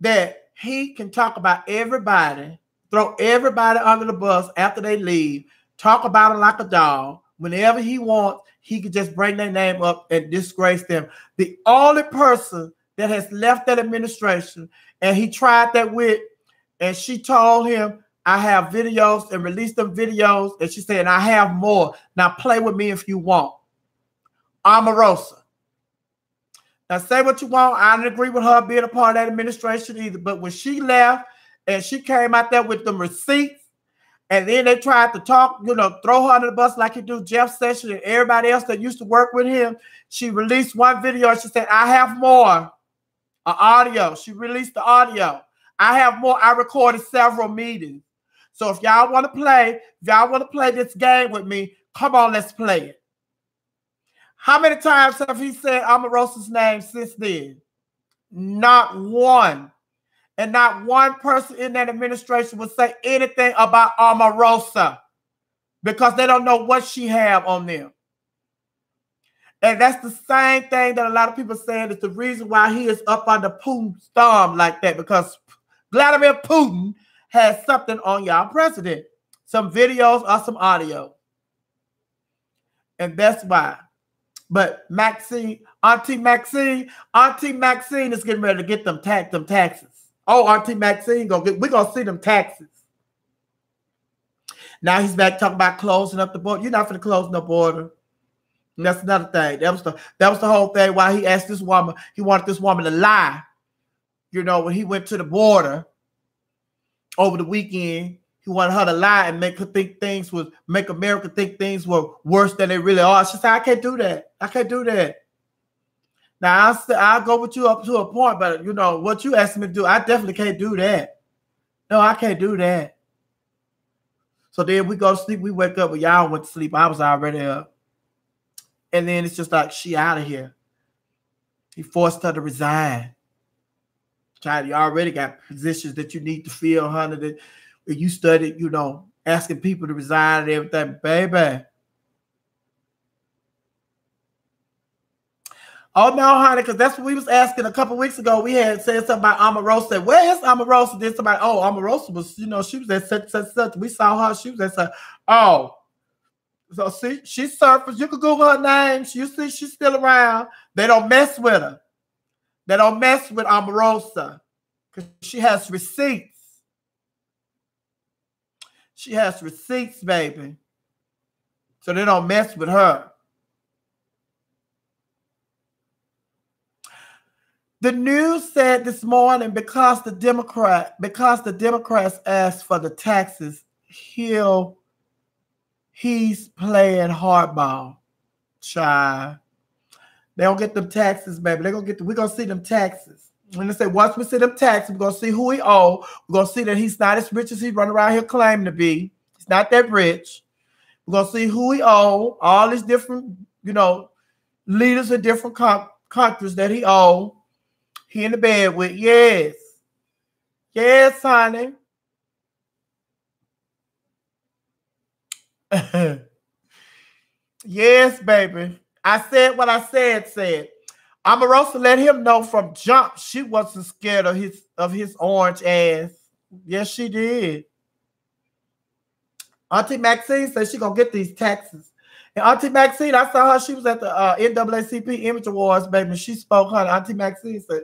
[SPEAKER 1] that he can talk about everybody, throw everybody under the bus after they leave, talk about them like a dog? Whenever he wants, he could just bring their name up and disgrace them. The only person that has left that administration, and he tried that with, and she told him, I have videos, and released them videos, and she said, I have more. Now play with me if you want. Omarosa. Now say what you want. I didn't agree with her being a part of that administration either, but when she left and she came out there with them receipts, And then they tried to talk, throw her under the bus like he do Jeff Sessions and everybody else that used to work with him. She released one video and she said, I have more audio. She released the audio. I have more. I recorded several meetings. So if y'all want to play this game with me, come on, let's play it. How many times have he said Omarosa's name since then? Not one. And not one person in that administration would say anything about Omarosa because they don't know what she have on them. And that's the same thing that a lot of people are saying is the reason why he is up under Putin's thumb like that, because Vladimir Putin has something on y'all president, some videos or some audio. And that's why. But Auntie Maxine is getting ready to get them taxes. Oh, Auntie Maxine, we're gonna see them taxes. Now he's back talking about closing up the border. You're not going to close no border. And that's another thing. That was the whole thing why he asked this woman, he wanted this woman to lie. When he went to the border over the weekend, he wanted her to lie and make America think things were worse than they really are. She said, I can't do that. I can't do that. Now, I'll go with you up to a point, but, what you asked me to do, I definitely can't do that. No, I can't do that. So then we go to sleep. We wake up, but y'all went to sleep. I was already up. And then it's just like, she out of here. He forced her to resign. Child, you already got positions that you need to fill, honey, that you studied, asking people to resign and everything. Baby. Oh, no, honey, because that's what we was asking a couple weeks ago. We had said something about Omarosa. Where is Omarosa? Then somebody, Omarosa was, she was at such. We saw her. She was at such. Oh. So, see, she surfaced. You can Google her name. You see she's still around. They don't mess with her. They don't mess with Omarosa because she has receipts. She has receipts, baby. So they don't mess with her. The news said this morning because the Democrats asked for the taxes, he's playing hardball. Child. They don't get them taxes, baby. We're gonna see them taxes. And they say once we see them taxes, we're gonna see who he owe. We're gonna see that he's not as rich as he running around here claiming to be. He's not that rich. We're gonna see who he owe, all these different, leaders of different countries that he owe. He in the bed with, yes. Yes, honey. Yes, baby. I said what I said. Omarosa let him know from jump she wasn't scared of his orange ass. Yes, she did. Auntie Maxine said she gonna get these taxes. And Auntie Maxine, I saw her. She was at the NAACP Image Awards, baby. She spoke, honey. Auntie Maxine said,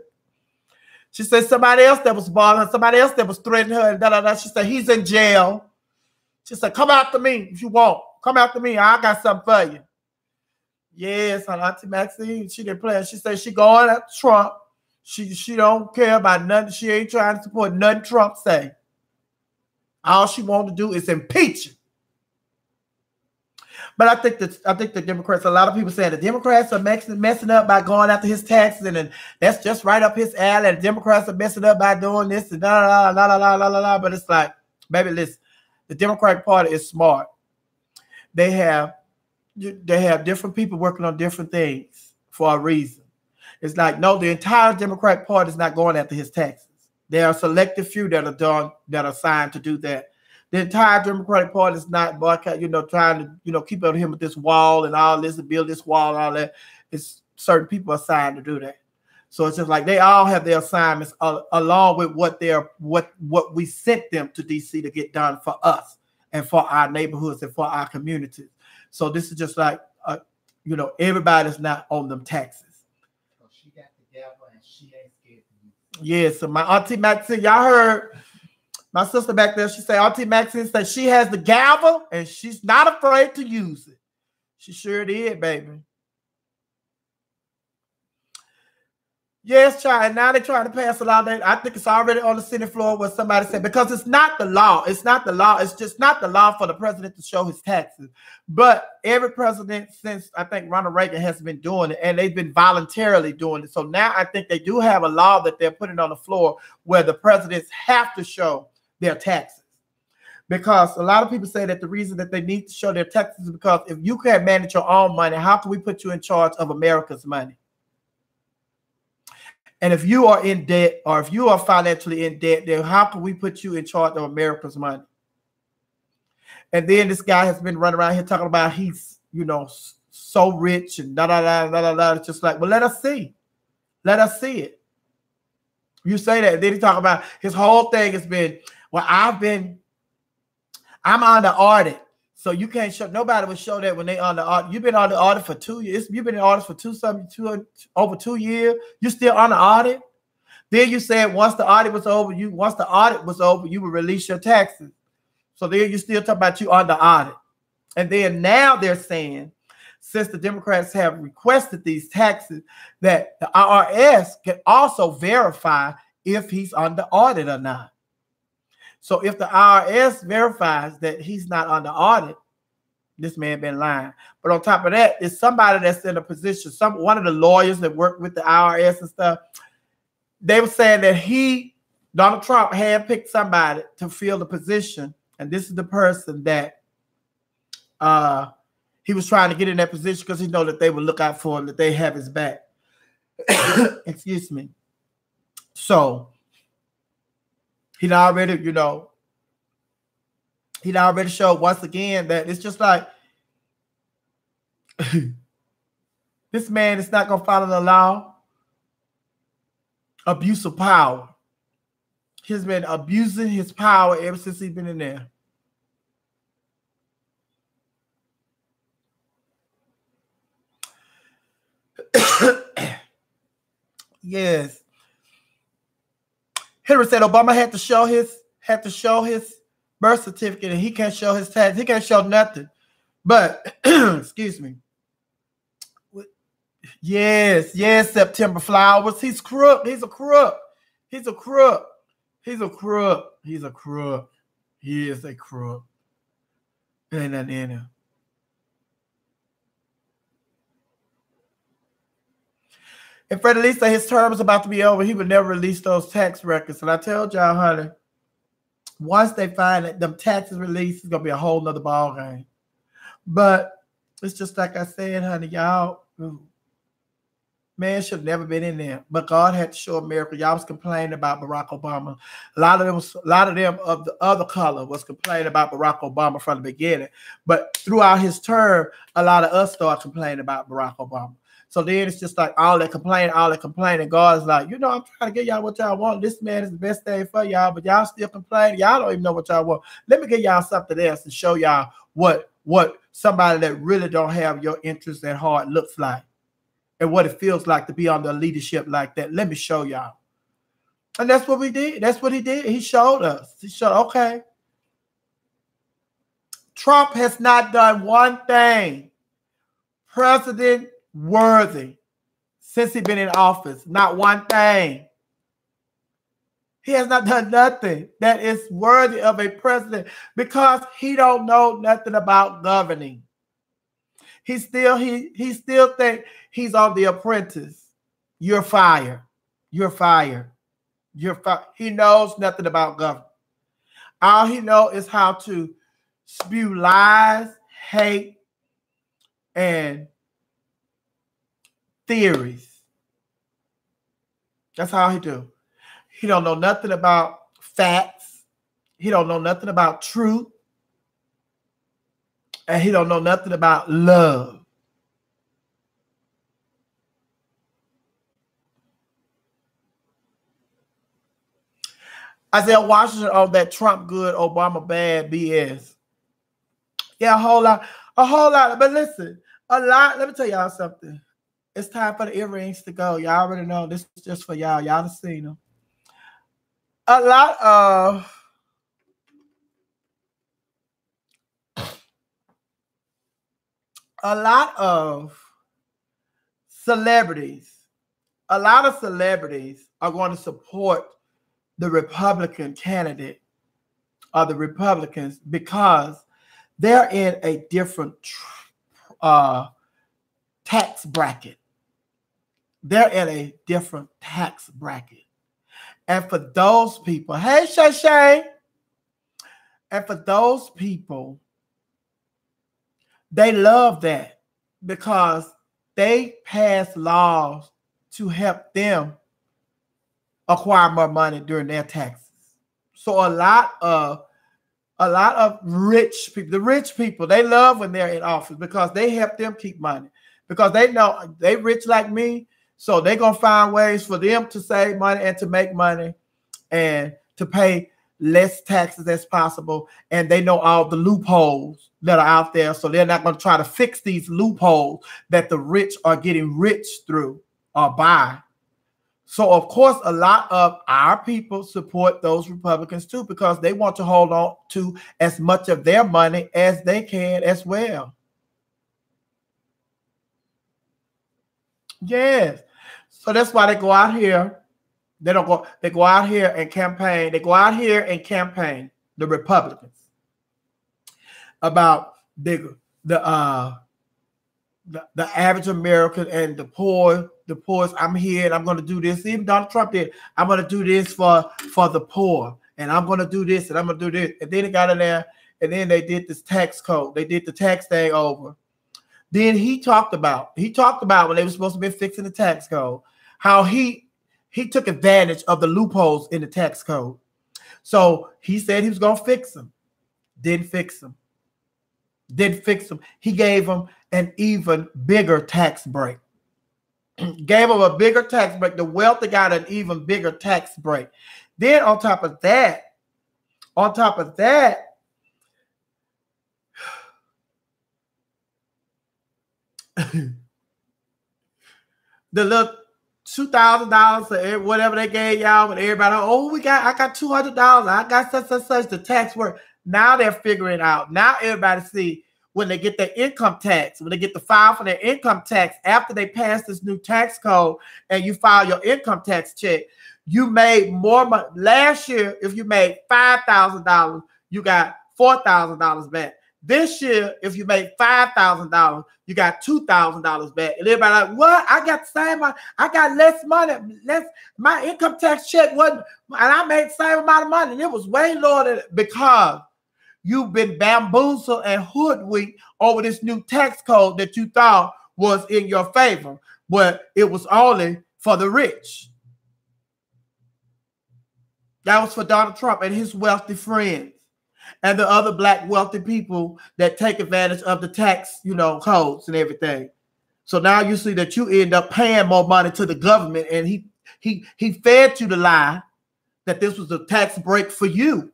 [SPEAKER 1] she said somebody else that was bothering her, somebody else that was threatening her, and da-da-da. She said, he's in jail. She said, come after me if you want. Come after me. I got something for you. Yes, Auntie Maxine, she didn't play. She said she going at Trump. She don't care about nothing. She ain't trying to support nothing Trump say. All she want to do is impeach him. But I think the Democrats, a lot of people saying the Democrats are messing up by going after his taxes, and that's just right up his alley. The Democrats are messing up by doing this and la la la la la la la. But it's like, baby, listen, the Democratic Party is smart. They have different people working on different things for a reason. It's like, no, the entire Democratic Party is not going after his taxes. There are selective few that are assigned to do that. The entire Democratic Party is not boycott, trying to, keep up him with this wall and all this and build this wall and all that. It's certain people assigned to do that. So it's just like they all have their assignments along with what we sent them to DC to get done for us and for our neighborhoods and for our communities. So this is just like, everybody's not on them taxes.
[SPEAKER 2] So she got the gavel and she ain't scared to use it.
[SPEAKER 1] Yeah, so my Auntie Maxine, y'all heard my sister back there, she said, Auntie Maxine said she has the gavel and she's not afraid to use it. She sure did, baby. Yes, child. And now they're trying to pass a law that I think it's already on the Senate floor what somebody said, because it's not the law. It's not the law. It's just not the law for the president to show his taxes. But every president since I think Ronald Reagan has been doing it, and they've been voluntarily doing it. So now I think they do have a law that they're putting on the floor where the presidents have to show their taxes. Because a lot of people say that the reason that they need to show their taxes is because if you can't manage your own money, how can we put you in charge of America's money? And if you are in debt, or if you are financially in debt, then how can we put you in charge of America's money? And then this guy has been running around here talking about he's, so rich and da da da da da da. It's just like, well, let us see. Let us see it. You say that. Then he talk about his whole thing has been, well, I'm on the audit. So you can't show, nobody would show that when they on the audit. You've been on the audit for 2 years. You've been in audit for over 2 years. You still on the audit. Then you said once the audit was over, you would release your taxes. So then you still talk about you on the audit. And then now they're saying, since the Democrats have requested these taxes, that the IRS can also verify if he's on the audit or not. So if the IRS verifies that he's not on the audit, this man been lying. But on top of that, it's somebody that's in a position, one of the lawyers that work with the IRS and stuff, they were saying that Donald Trump, handpicked somebody to fill the position. And this is the person that he was trying to get in that position because he know that they would look out for him, that they have his back. Excuse me. So he'd already, he'd already showed once again that it's just like this man is not going to follow the law. Abuse of power. He's been abusing his power ever since he's been in there. Yes. Hillary said Obama had to show his birth certificate, and he can't show his tax. He can't show nothing. But excuse me. Yes, September Flowers. He's crook. He's a crook. He's a crook. He's a crook. He's a crook. He is a crook. Ain't nothing in him. If Freddie Lee said his term is about to be over, he would never release those tax records. And I told y'all, honey, once they find that them taxes released, it's gonna be a whole nother ball game. But it's just like I said, honey, y'all, man should have never been in there. But God had to show America. Y'all was complaining about Barack Obama. A lot of them of the other color was complaining about Barack Obama from the beginning. But throughout his term, a lot of us started complaining about Barack Obama. So then it's just like all that complaining. And God is like, I'm trying to get y'all what y'all want. This man is the best thing for y'all, but y'all still complaining. Y'all don't even know what y'all want. Let me get y'all something else and show y'all what somebody that really don't have your interests at heart looks like and what it feels like to be under leadership like that. Let me show y'all. And that's what we did. That's what he did. He showed us. He showed, okay. Trump has not done one thing president worthy since he's been in office. Not one thing. He has not done nothing that is worthy of a president because he don't know nothing about governing. He still think he's on The Apprentice. You're fired. You're fired. You're fired. He knows nothing about government. All he knows is how to spew lies, hate, and theories. That's how he do. He don't know nothing about facts. He don't know nothing about truth. And he don't know nothing about love. Isaiah Washington on that Trump good, Obama bad BS. Yeah, a whole lot. But listen, a lot. Let me tell y'all something. It's time for the earrings to go. Y'all already know this is just for y'all. Y'all have seen them. A lot of celebrities a lot of celebrities are going to support the Republican candidate or the Republicans because they're in a different tax bracket. They're in a different tax bracket. And for those people, hey, Shay Shay. And for those people, they love that because they pass laws to help them acquire more money during their taxes. So a lot of rich people, the rich people, they love when they're in office because they help them keep money. Because they know they rich like me, so they're going to find ways for them to save money and to make money and to pay less taxes as possible. And they know all the loopholes that are out there, so they're not going to try to fix these loopholes that the rich are getting rich through or by. So, of course, a lot of our people support those Republicans, too, because they want to hold on to as much of their money as they can as well. Yes. So that's why they go out here. They go out here and campaign. They go out here and campaign, the Republicans, about the average American and the poor. The poor, I'm here and I'm going to do this. Even Donald Trump did. I'm going to do this for the poor, and I'm going to do this and I'm going to do this. And then they got in there, and then they did this tax code. They did the tax thing over. Then he talked about when they were supposed to be fixing the tax code, how he took advantage of the loopholes in the tax code. So he said he was going to fix them. Didn't fix them. He gave them an even bigger tax break. Gave them a bigger tax break. The wealthy got an even bigger tax break. Then on top of that, the little $2,000 or whatever they gave y'all, and everybody, I got $200, I got such the tax work. Now they're figuring out. Now everybody see when they get their income tax, when they get the file for their income tax after they pass this new tax code, and you file your income tax check, you made more money. Last year, if you made $5,000, you got $4,000 back. This year, if you made $5,000, you got $2,000 back. And everybody like, what? I got the same money. I got less money. My income tax check wasn't, and I made the same amount of money. And it was way lower than because you've been bamboozled and hoodwinked over this new tax code that you thought was in your favor, but it was only for the rich. That was for Donald Trump and his wealthy friends and the other black wealthy people that take advantage of the tax, codes and everything. So now you see that you end up paying more money to the government, and he fed you the lie that this was a tax break for you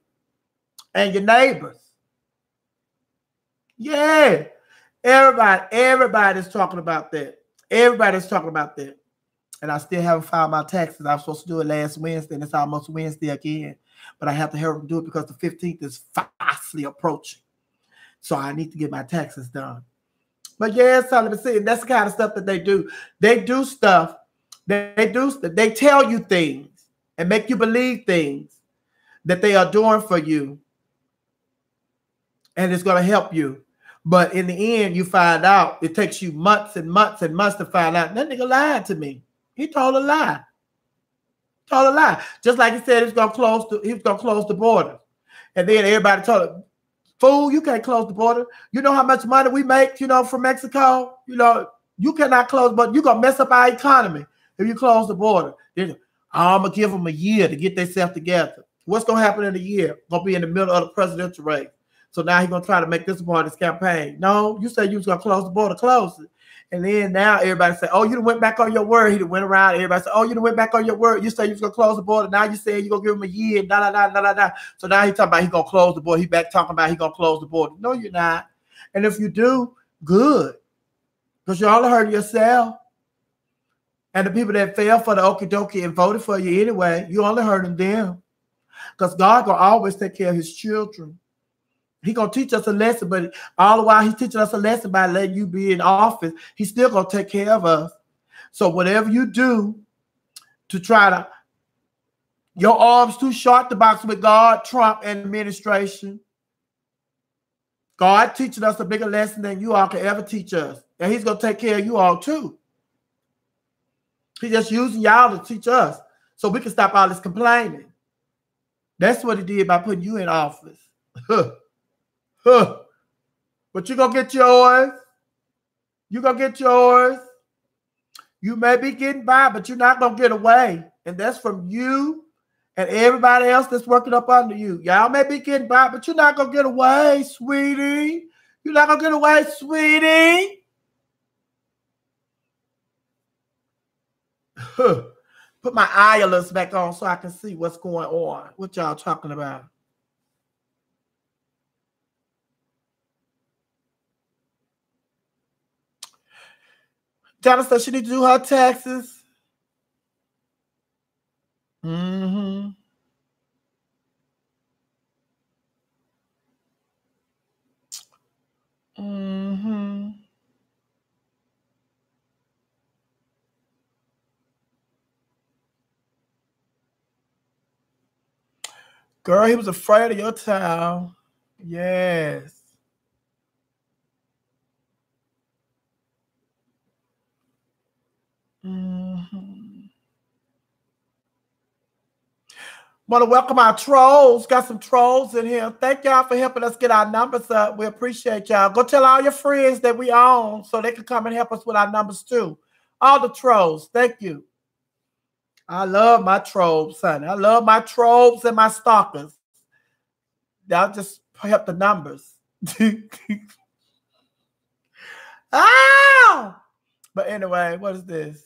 [SPEAKER 1] and your neighbors. Yeah. Everybody's talking about that. Everybody's talking about that. And I still haven't filed my taxes. I was supposed to do it last Wednesday, and it's almost Wednesday again. But I have to hurry to do it because the 15th is fastly approaching. So I need to get my taxes done. But yeah, it's something to see. And that's the kind of stuff that they do. They do stuff. They tell you things and make you believe things that they are doing for you. And it's going to help you. But in the end, you find out it takes you months and months and months to find out. That nigga lied to me. He told a lie. Just like he said he was gonna close the border. And then everybody told him, fool, you can't close the border. You know how much money we make, from Mexico? You cannot close, but you're gonna mess up our economy if you close the border. Then I'm gonna give them a year to get themselves together. What's gonna happen in a year? Gonna be in the middle of the presidential race. So now he's gonna try to make this a part of his campaign. No, you said you was gonna close the border, close it. And then now everybody say, oh, you done went back on your word. He done went around. Everybody said, oh, you done went back on your word. You said you was going to close the border. Now you said you're going to give him a year. So now he's talking about he's going to close the border. He back talking about he's going to close the border. No, you're not. And if you do, good. Because you all heard yourself. And the people that fell for the okie dokie and voted for you anyway, you only hurting them. Because God going to always take care of his children. He's going to teach us a lesson, but all the while he's teaching us a lesson by letting you be in office, he's still going to take care of us. So whatever you do, to try to, your arms too short to box with God, Trump, and administration. God teaching us a bigger lesson than you all can ever teach us. And he's going to take care of you all too. He's just using y'all to teach us so we can stop all this complaining. That's what he did by putting you in office. But you're going to get yours. You're going to get yours. You may be getting by, but you're not going to get away. And that's from you and everybody else that's working up under you. Y'all may be getting by, but you're not going to get away, sweetie. You're not going to get away, sweetie. Put my eyelets back on so I can see what's going on. What y'all talking about? Jana said she need to do her taxes. Mm-hmm. Mm-hmm. Girl, he was afraid of your child. Yes. Mm-hmm. Want to welcome our trolls. Got some trolls in here. Thank y'all for helping us get our numbers up. We appreciate y'all. Go tell all your friends that we own so they can come and help us with our numbers too. All the trolls. Thank you. I love my trolls, son. I love my trolls and my stalkers. That'll just help the numbers. Ah! But anyway, what is this?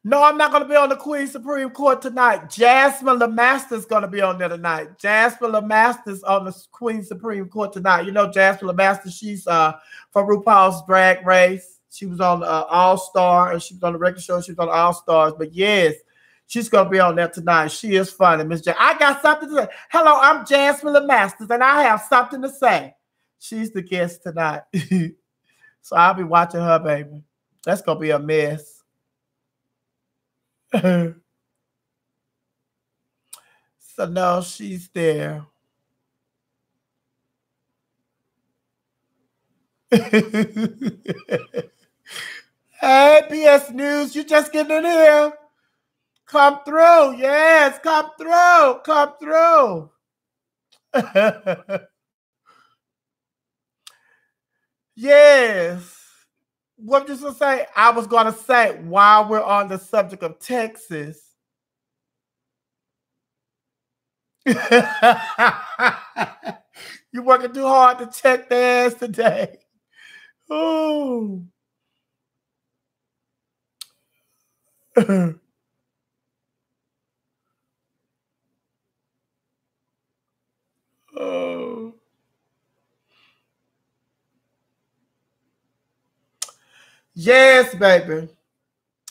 [SPEAKER 1] No, I'm not going to be on the Queen's Supreme Court tonight. Jasmine LeMaster is going to be on there tonight. Jasmine LeMaster is on the Queen's Supreme Court tonight. You know Jasmine LeMaster, she's from RuPaul's Drag Race. She was on All-Star, and she was on the record show. She was on All-Stars. But yes, she's going to be on there tonight. She is funny, Miss J. I got something to say. Hello, I'm Jasmine LeMaster, and I have something to say. She's the guest tonight. So I'll be watching her, baby. That's going to be a mess. So no, she's there. Hey, PS News, you just getting in here. Come through. Yes, come through. Come through. Yes. What was going to say? I was going to say, while we're on the subject of Texas, you're working too hard to check their ass today. Oh. Oh. Yes, baby.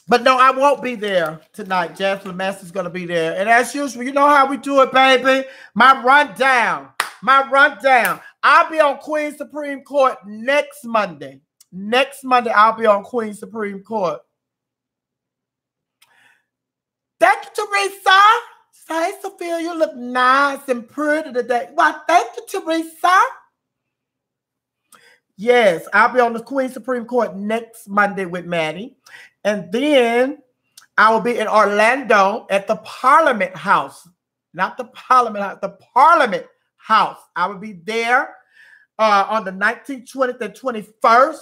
[SPEAKER 1] But no, I won't be there tonight. Jasmine Master's going to be there. And as usual, you know how we do it, baby. My rundown. I'll be on Queen's Supreme Court next Monday. Next Monday, I'll be on Queen's Supreme Court. Thank you, Teresa. Say, Sophia, you look nice and pretty today. Well, thank you, Teresa. Yes, I'll be on the Queen's Supreme Court next Monday with Maddie. And then I will be in Orlando at the Parliament House. Not the Parliament House, the Parliament House. I will be there on the 19th, 20th, and 21st.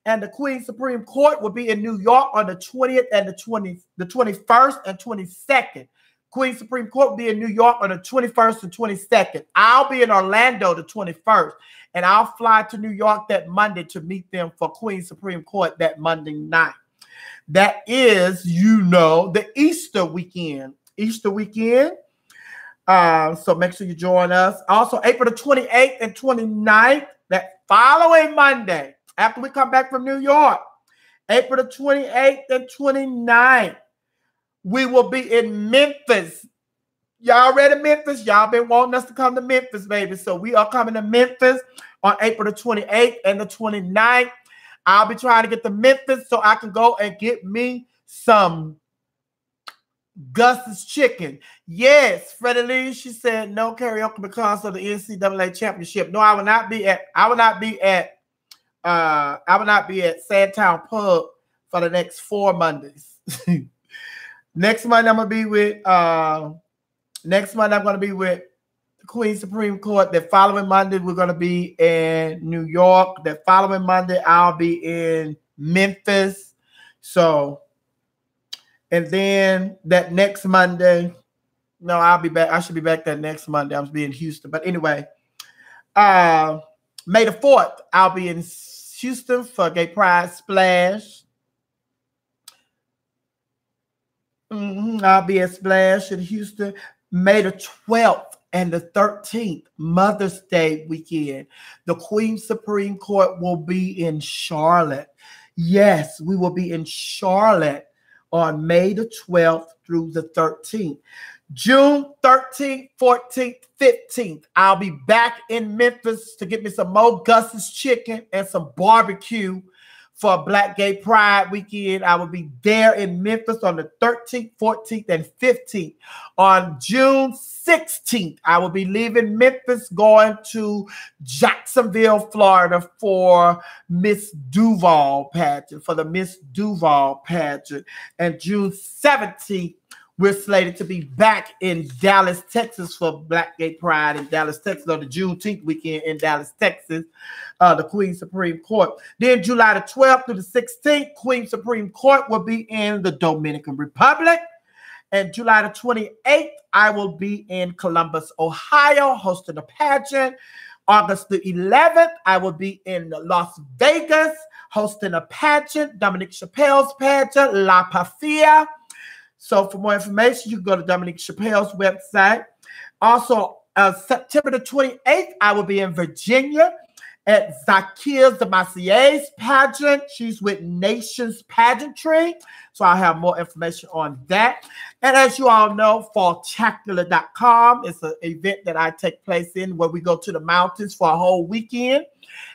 [SPEAKER 1] And the Queen's Supreme Court will be in New York on the 20th and the 21st and 22nd. Queen's Supreme Court will be in New York on the 21st and 22nd. I'll be in Orlando the 21st. And I'll fly to New York that Monday to meet them for Queen's Supreme Court that Monday night. That is, you know, the Easter weekend. So make sure you join us. Also, April the 28th and 29th, that following Monday, after we come back from New York, April the 28th and 29th, we will be in Memphis. Y'all ready, Memphis? Y'all been wanting us to come to Memphis, baby. So we are coming to Memphis on April the 28th and the 29th. I'll be trying to get to Memphis so I can go and get me some Gus's chicken. Yes, Freddie Lee, she said no karaoke because of the NCAA championship. No, I will not be at Sandtown Pub for the next 4 Mondays. Next Monday I'm gonna be with the Queen Supreme Court. The following Monday we're gonna be in New York. The following Monday I'll be in Memphis. So, and then that next Monday, no, I'll be back. I should be back that next Monday. I'll be in Houston. But anyway, May the 4th, I'll be in Houston for Gay Pride Splash. I'll be at Splash in Houston. May the 12th and the 13th, Mother's Day weekend. The Queen Supreme Court will be in Charlotte. Yes, we will be in Charlotte on May the 12th through the 13th. June 13th, 14th, 15th, I'll be back in Memphis to get me some more Gus's chicken and some barbecue for Black Gay Pride weekend. I will be there in Memphis on the 13th, 14th, and 15th. On June 16th, I will be leaving Memphis, going to Jacksonville, Florida for Miss Duval pageant, for the Miss Duval pageant. And June 17th, we're slated to be back in Dallas, Texas for Black Gay Pride in Dallas, Texas on the Juneteenth weekend in Dallas, Texas, the Queen Supreme Court. Then July the 12th through the 16th, Queen Supreme Court will be in the Dominican Republic. And July the 28th, I will be in Columbus, Ohio, hosting a pageant. August the 11th, I will be in Las Vegas, hosting a pageant, Dominique Chappelle's pageant, La Pafia. So for more information, you can go to Dominique Chappelle's website. Also, September the 28th, I will be in Virginia at Zakir's Sophia'S pageant. She's with Nations Pageantry. So I'll have more information on that. And as you all know, falltacular.com is an event that I take place in where we go to the mountains for a whole weekend.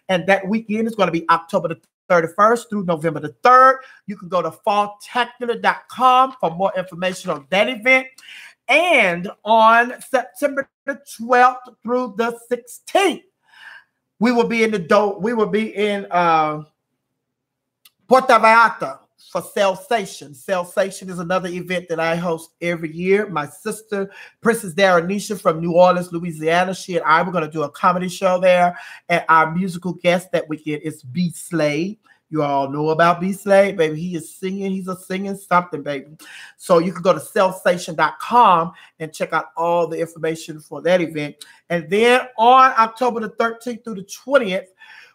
[SPEAKER 1] And that weekend is going to be October the 31st through November the 3rd. You can go to falltacular.com for more information on that event. And on September the 12th through the 16th, we will be in Puerto Vallarta for Sensation. Sensation is another event that I host every year. My sister, Princess Daranisha from New Orleans, Louisiana, she and I were going to do a comedy show there. And our musical guest that weekend is B. Slade. You all know about B. Slade, baby. He is singing. He's a singing something, baby. So you can go to sensation.com and check out all the information for that event. And then on October the 13th through the 20th,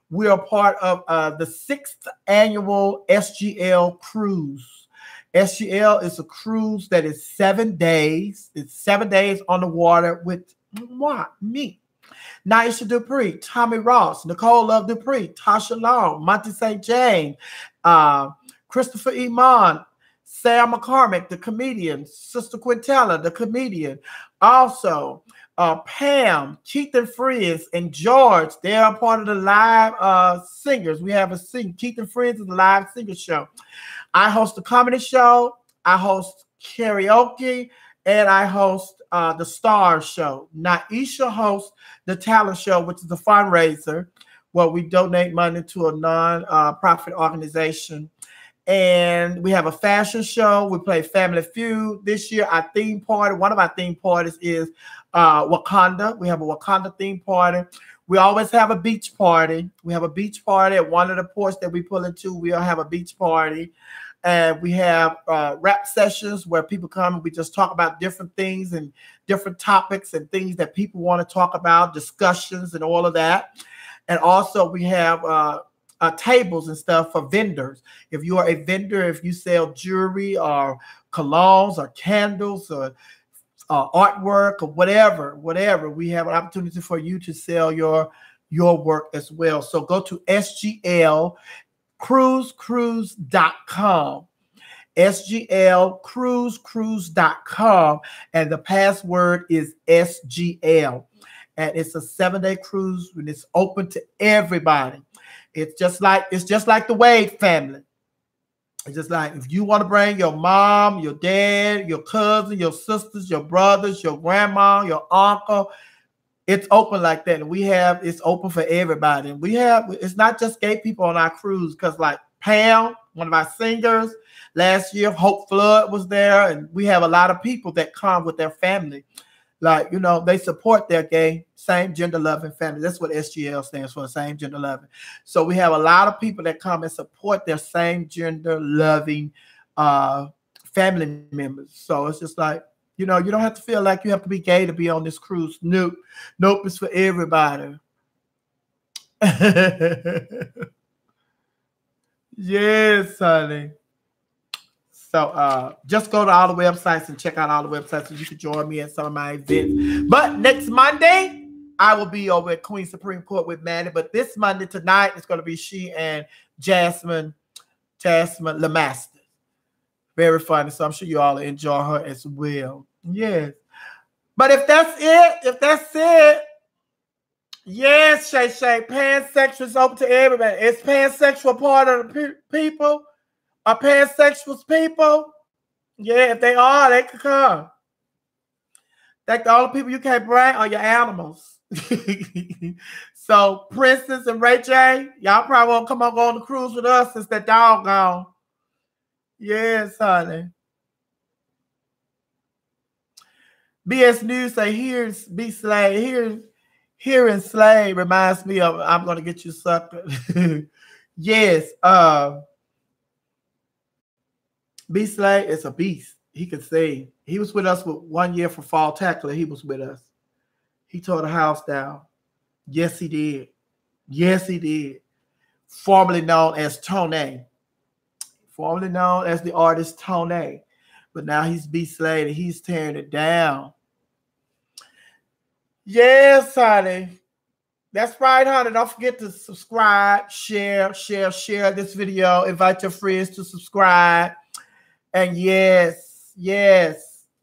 [SPEAKER 1] we are part of the 6th annual SGL cruise. SGL is a cruise that is 7 days. It's 7 days on the water with me. Naisha Dupree, Tommy Ross, Nicole Love Dupree, Tasha Long, Monty St. James, Christopher Iman, Sam McCormick, the comedian, Sister Quintella, the comedian. Also, Pam, Keith and Friends, and George, they are part of the live singers. We have a Keith and Friends is a live singer show. I host a comedy show, I host karaoke, and I host the Stars show. Naisha hosts the talent show, which is a fundraiser where we donate money to a non-profit organization. And we have a fashion show. We play Family Feud. This year, our theme party, one of our theme parties is Wakanda. We have a Wakanda theme party. We always have a beach party. We have a beach party at one of the ports that we pull into. We'll have a beach party. And we have rap sessions where people come and we just talk about different things and different topics and things that people want to talk about, discussions and all of that. And also we have tables and stuff for vendors. If you are a vendor, if you sell jewelry or colognes or candles or artwork or whatever, we have an opportunity for you to sell your work as well. So go to SGLcruise.com. SGLcruise.com, and the password is SGL. And it's a 7-day cruise and it's open to everybody. It's just like the Wade family. It's just like if you want to bring your mom, your dad, your cousin, your sisters, your brothers, your grandma, your uncle, it's open like that. And it's open for everybody. And it's not just gay people on our cruise, because like Pam, one of our singers, last year, Hope Flood was there. And we have a lot of people that come with their family. Like, they support their gay, same gender loving family. That's what SGL stands for, same gender loving. So we have a lot of people that come and support their same gender loving family members. So it's just like, you don't have to feel like you have to be gay to be on this cruise. Nope, it's for everybody. Yes, honey. So just go to all the websites and check out all the websites so you can join me at some of my events. But next Monday, I will be over at Queen Supreme Court with Manny. But this Monday tonight, it's going to be she and Jasmine Lemaster. Very funny. So I'm sure you all enjoy her as well. Yes. But if that's it, yes, Shay, pansexual is open to everybody. Is pansexual part of the people? Are pansexuals people? Yeah, if they are, they could come. Like the only people you can't bring are your animals. So Princess and Ray J, y'all probably won't come on go on the cruise with us since that dog gone. Yes, honey. BS News say here's B Slade. Hearing Slade reminds me of I'm gonna get you sucker. Yes, B Slade is a beast. He can sing. He was with us for 1 year for Fall Tackler. He was with us. He tore the house down. Yes, he did. Yes, he did. Formerly known as Tone. Formerly known as the artist Tone. But now he's B Slade and he's tearing it down. Yes, honey. That's right, honey. Don't forget to subscribe, share this video. Invite your friends to subscribe. And yes,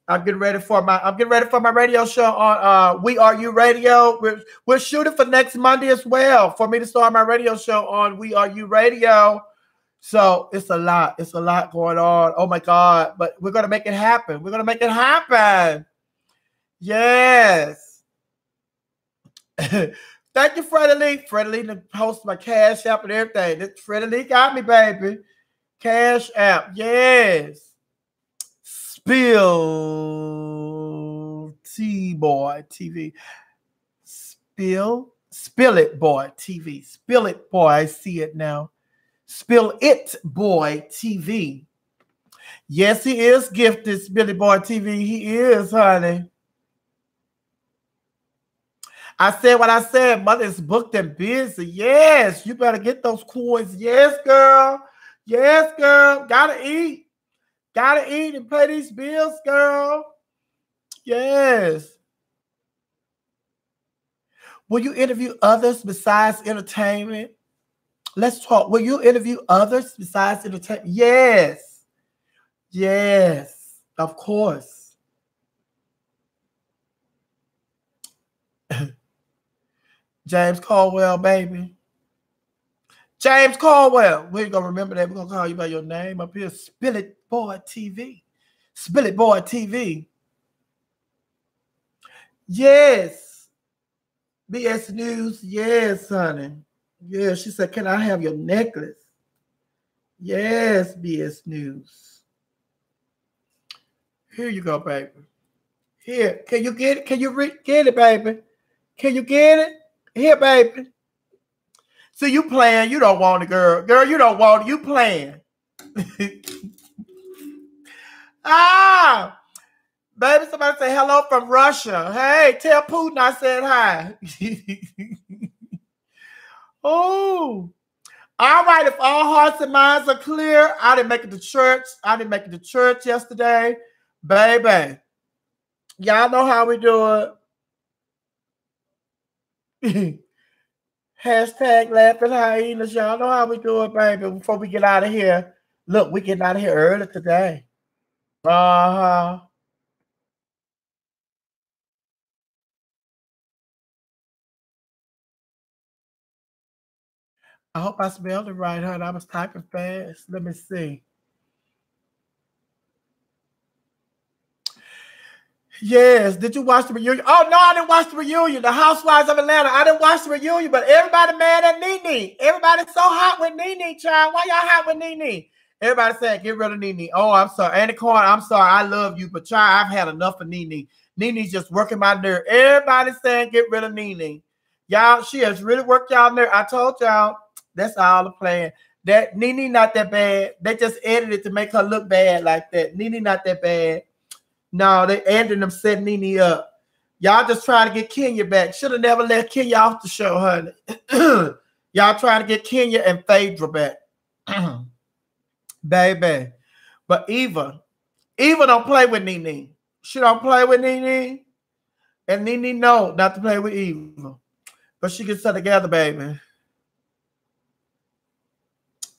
[SPEAKER 1] I'm getting ready for my radio show on We Are You Radio. We're shooting for next Monday as well for me to start my radio show on We Are You Radio. So it's a lot going on. Oh my God! But we're gonna make it happen. Yes. Thank you, Freddie Lee. Freddie Lee to post my Cash App and everything. Freddie Lee got me, baby. Cash App, yes. Spill T-Boy TV. Spill It Boy TV. Spill It Boy. I see it now. Spill It Boy TV. Yes, he is gifted, Spilly Boy TV. He is, honey. I said what I said. Mother's booked and busy. Yes, you better get those coins. Yes, girl. Yes, girl. Gotta eat. Gotta eat and pay these bills, girl. Yes. Will you interview others besides entertainment? Let's talk. Will you interview others besides entertainment? Yes. Yes. Of course. James Caldwell, baby. James Caldwell. We're going to remember that. We're going to call you by your name up here. Spill It Boy TV. Spill It Boy TV. Yes. BS News. Yes, honey. Yeah, she said, can I have your necklace? Yes, BS News. Here you go, baby. Here. Can you get it? Can you get it, baby? Can you get it? Here, baby. So you playing. You don't want it, girl. Girl, you don't want it. You playing. Baby, somebody say hello from Russia. Hey, tell Putin I said hi. Oh. All right, if all hearts and minds are clear, I didn't make it to church. Yesterday. Baby. Y'all know how we do it. Hashtag laughing hyenas. Y'all know how we do it, baby. Before we get out of here. Look, we getting out of here early today. Uh-huh. I hope I spelled it right, honey. I was typing fast. Let me see. Yes. Did you watch the reunion? Oh no, I didn't watch the reunion. The Housewives of Atlanta. I didn't watch the reunion, but everybody mad at Nene. Everybody's so hot with Nene, child. Why y'all hot with Nene? Everybody saying get rid of Nene. Oh, I'm sorry. Andy Corn, I'm sorry. I love you, but child, I've had enough of Nene. Nene's just working my nerve. Everybody saying get rid of Nene. Y'all, she has really worked y'all nerve. I told y'all that's all the plan. That Nene not that bad. They just edited to make her look bad like that. Nene not that bad. No, they ended them setting Nene up. Y'all just trying to get Kenya back. Should have never let Kenya off the show, honey. Y'all trying to get Kenya and Phaedra back. Baby. But Eva don't play with Nene. She don't play with Nene. And Nene know not to play with Eva. But she gets her together, baby.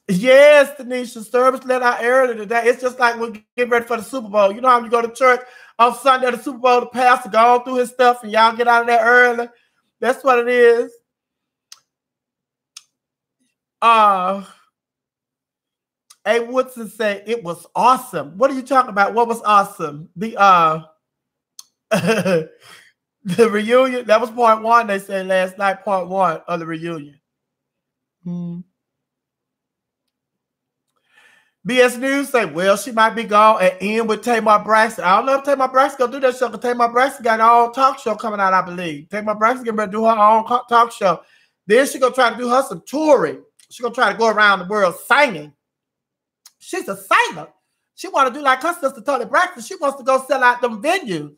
[SPEAKER 1] Yes, Tanisha, service let out early today. It's just like we're getting ready for the Super Bowl. You know how you go to church on Sunday at the Super Bowl, the pastor go through his stuff and y'all get out of there early. That's what it is. A. Woodson said it was awesome. What are you talking about? What was awesome? The the reunion. That was part one. They said last night, part one of the reunion. BS News say, well, she might be gone and in with Tamar Braxton. I don't know if Tamar Braxton gonna do that show, because Tamar Braxton got her own talk show coming out, I believe. Tamar Braxton gonna do her own talk show. Then she gonna try to do her some touring. She gonna try to go around the world singing. She's a singer. She want to do like her sister Toni Braxton. She wants to go sell out them venues.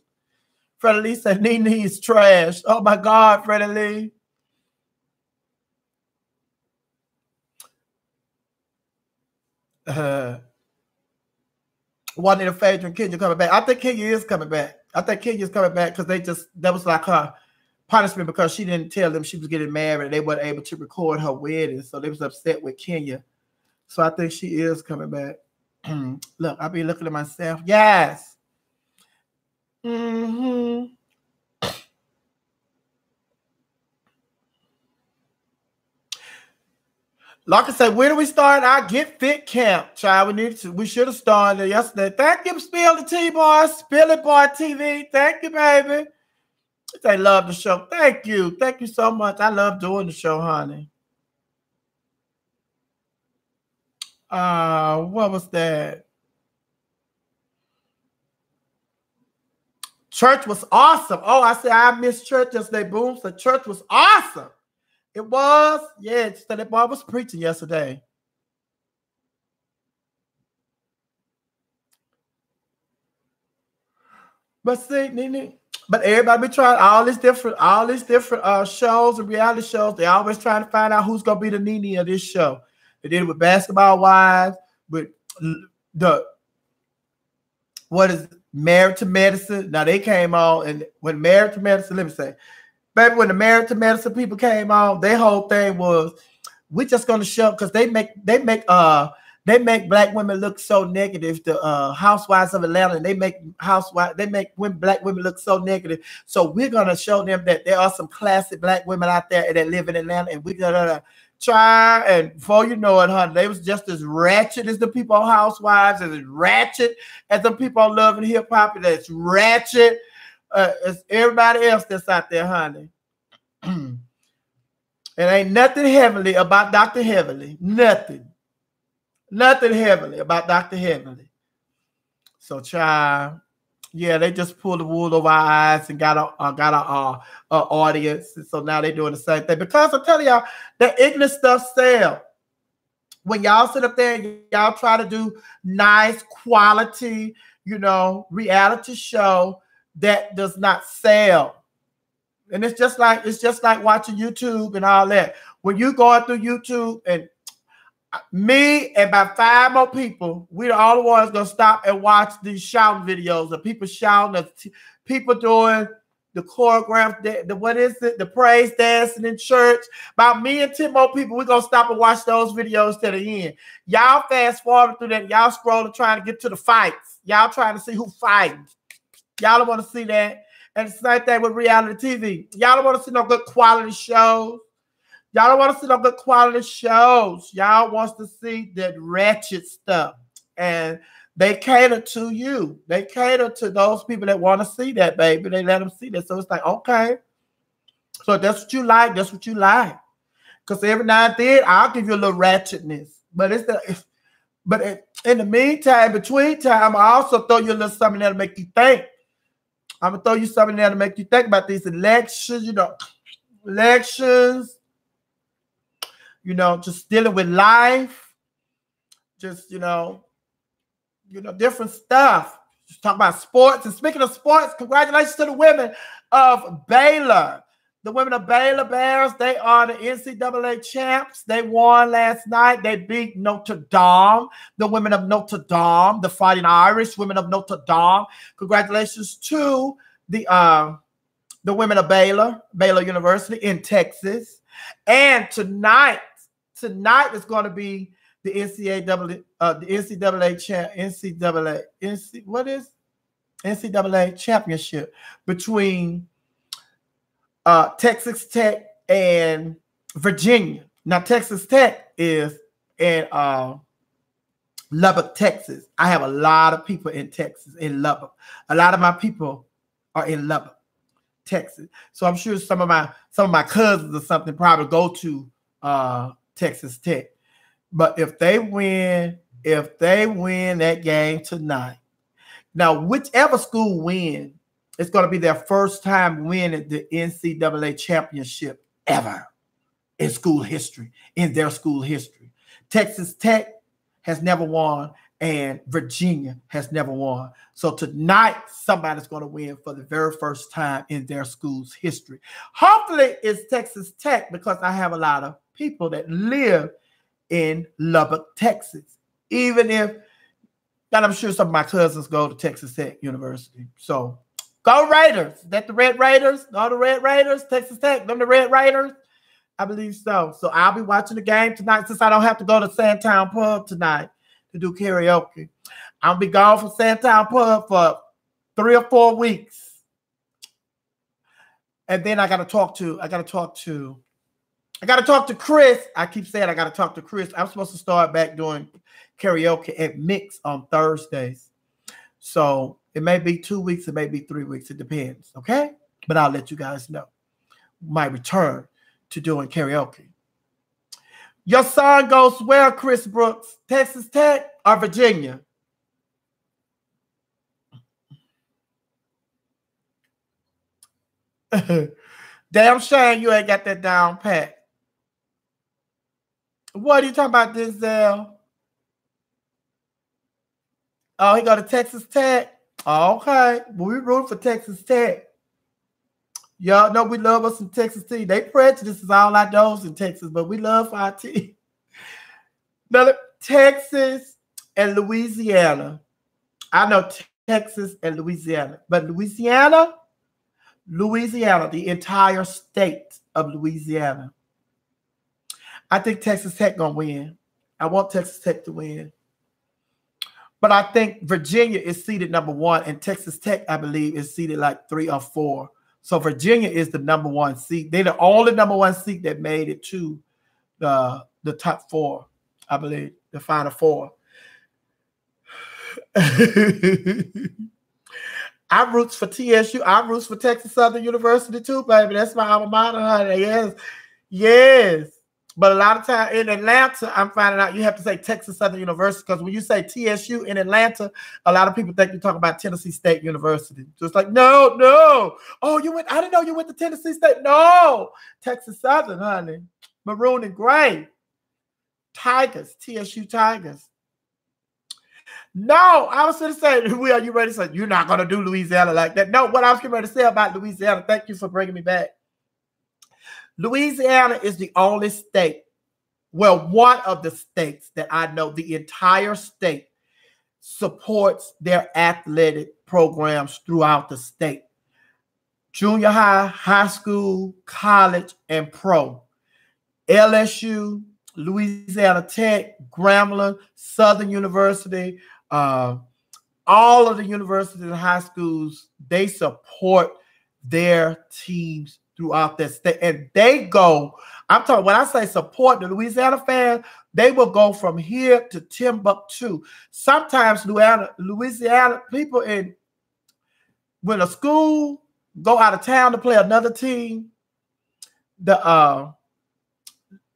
[SPEAKER 1] Freddie Lee said, Nene is trash. Oh my God, Freddie Lee. Wanting to Phaedra and Kenya coming back. I think Kenya is coming back. I think Kenya is coming back because that was like her punishment, because she didn't tell them she was getting married and they weren't able to record her wedding. So they was upset with Kenya. So I think she is coming back. Look, I'll be looking at myself. Yes. Like I said, when do we start our Get Fit camp, child? We should have started yesterday. Thank you, Spill the T-Bar, Spill It Bar TV. Thank you, baby. They love the show. Thank you. Thank you so much. I love doing the show, honey. What was that? Church was awesome. Oh, I said I missed church yesterday. Boom. So church was awesome. It was. Yeah, so that boy was preaching yesterday. But see, Nene, but everybody be trying all these different shows and reality shows. They always trying to find out who's gonna be the Nene of this show. They did it with Basketball Wives, with Married to Medicine. Now they came on, and when Married to Medicine, let me say, baby, when the Married to Medicine people came on, their whole thing was, we're just gonna show, because they make black women look so negative. The Housewives of Atlanta, and they make black women look so negative. So we're gonna show them that there are some classic black women out there that live in Atlanta, and we're gonna try. And before you know it, honey, they was just as ratchet as the people on Housewives, as ratchet as the people on Love and Hip Hop, that's ratchet as everybody else that's out there, honey. It ain't nothing heavenly about Dr. Heavenly. Nothing heavenly about Dr. Heavenly. So, child, yeah, they just pulled the wool over our eyes and got our audience. And so now they're doing the same thing. Because I'm telling y'all, the ignorant stuff sells. When y'all sit up there and y'all try to do nice quality, reality show, that does not sell. And it's just like watching YouTube and all that. When you going through YouTube, and me and about 5 more people, we the only ones gonna stop and watch these shouting videos of people shouting, people doing the choreographed, the praise dancing in church. About me and 10 more people, we're gonna stop and watch those videos to the end. Y'all fast forward through that, y'all scrolling trying to get to the fights. Y'all trying to see who fighting. Y'all don't want to see that. And it's the same thing with reality TV. Y'all don't want to see no good quality shows. Y'all don't want to see no good quality shows. Y'all wants to see that ratchet stuff. And they cater to you. They cater to those people that want to see that, baby. They let them see that. So it's like, okay. So that's what you like. That's what you like. Because every now and then, I'll give you a little ratchetness. But in the meantime, between time, I also throw you a little something that'll make you think. I'm going to throw you something that'll make you think about these elections, just dealing with life, just, different stuff. Just talk about sports. And speaking of sports, congratulations to the women of Baylor. The women of Baylor Bears, they are the NCAA champs. They won last night. They beat Notre Dame. The women of Notre Dame, the Fighting Irish women of Notre Dame. Congratulations to the women of Baylor University in Texas. And tonight is going to be the NCAA championship between Texas Tech and Virginia. Now, Texas Tech is in Lubbock, Texas. I have a lot of people in Texas, in Lubbock. A lot of my people are in Lubbock, Texas. So I'm sure some of my cousins or something probably go to Texas Tech. But if they win that game tonight, now whichever school wins, it's going to be their first time winning the NCAA championship ever in school history, in their school history. Texas Tech has never won, and Virginia has never won. So tonight, somebody's going to win for the very first time in their school's history. Hopefully, it's Texas Tech, because I have a lot of people that live in Lubbock, Texas. And I'm sure some of my cousins go to Texas Tech University. So, go Raiders. Is that the Red Raiders? No, the Red Raiders. Texas Tech. Them the Red Raiders? I believe so. So I'll be watching the game tonight, since I don't have to go to Sandtown Pub tonight to do karaoke. I'll be gone from Sandtown Pub for 3 or 4 weeks. And then I gotta talk to Chris. I keep saying I gotta talk to Chris. I'm supposed to start back doing karaoke at Mix on Thursdays. So it may be 2 weeks, it may be 3 weeks. It depends, okay? But I'll let you guys know my return to doing karaoke. Your son goes where, Chris Brooks? Texas Tech or Virginia? Damn shame you ain't got that down pat. What are you talking about, Denzel? Oh, he go to Texas Tech. Oh, okay. Well, we root for Texas Tech. Y'all know we love us some Texas team. They prejudice is all I know in Texas, but we love our team. Now, Texas and Louisiana. I know Texas and Louisiana, but Louisiana, the entire state of Louisiana. I think Texas Tech gonna win. I want Texas Tech to win. But I think Virginia is seeded number 1, and Texas Tech, I believe, is seeded like 3 or 4. So Virginia is the number 1 seed. They're the only number 1 seed that made it to the top 4, I believe, the final 4. I roots for TSU. I roots for Texas Southern University too, baby. That's my alma mater, honey. Yes. But a lot of time in Atlanta, I'm finding out you have to say Texas Southern University, because when you say TSU in Atlanta, a lot of people think you're talking about Tennessee State University. So it's like, no. Oh, I didn't know you went to Tennessee State. No, Texas Southern, honey. Maroon and gray. Tigers, TSU Tigers. No, I was going to say, Will, you ready to say, you're not going to do Louisiana like that? No, what I was getting ready to say about Louisiana, thank you for bringing me back. Louisiana is the only state, well, one of the states that I know the entire state supports their athletic programs throughout the state. Junior high, high school, college, and pro. LSU, Louisiana Tech, Grambling, Southern University, all of the universities and high schools, they support their teams throughout that state. And they go I'm talking, when I say support the Louisiana fans, they will go from here to Timbuktu. Sometimes Louisiana people when a school go out of town to play another team,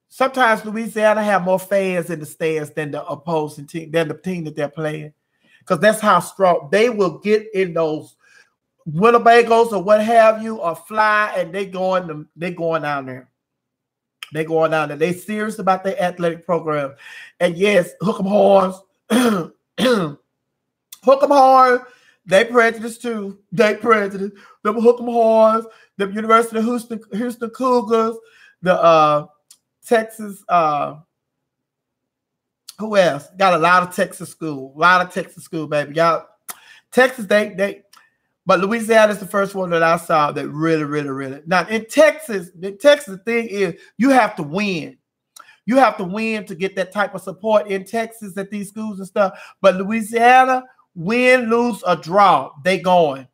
[SPEAKER 1] sometimes Louisiana have more fans in the stands than the opposing team, than the team that they're playing. Because that's how strong they will get in those Winnebagos or what have you, or fly, and they going down there. They going down there. They serious about their athletic program. And yes, hook 'em horns. Hook 'em horns. They prejudice too. They prejudice. Them hook 'em horns. The University of Houston Cougars. The Texas. Who else? Got a lot of Texas school. A lot of Texas school, baby. Y'all, Texas, but Louisiana is the first one that I saw that really. Now in Texas, the thing is you have to win. You have to win to get that type of support in Texas at these schools and stuff. But Louisiana, win, lose, or draw, they going.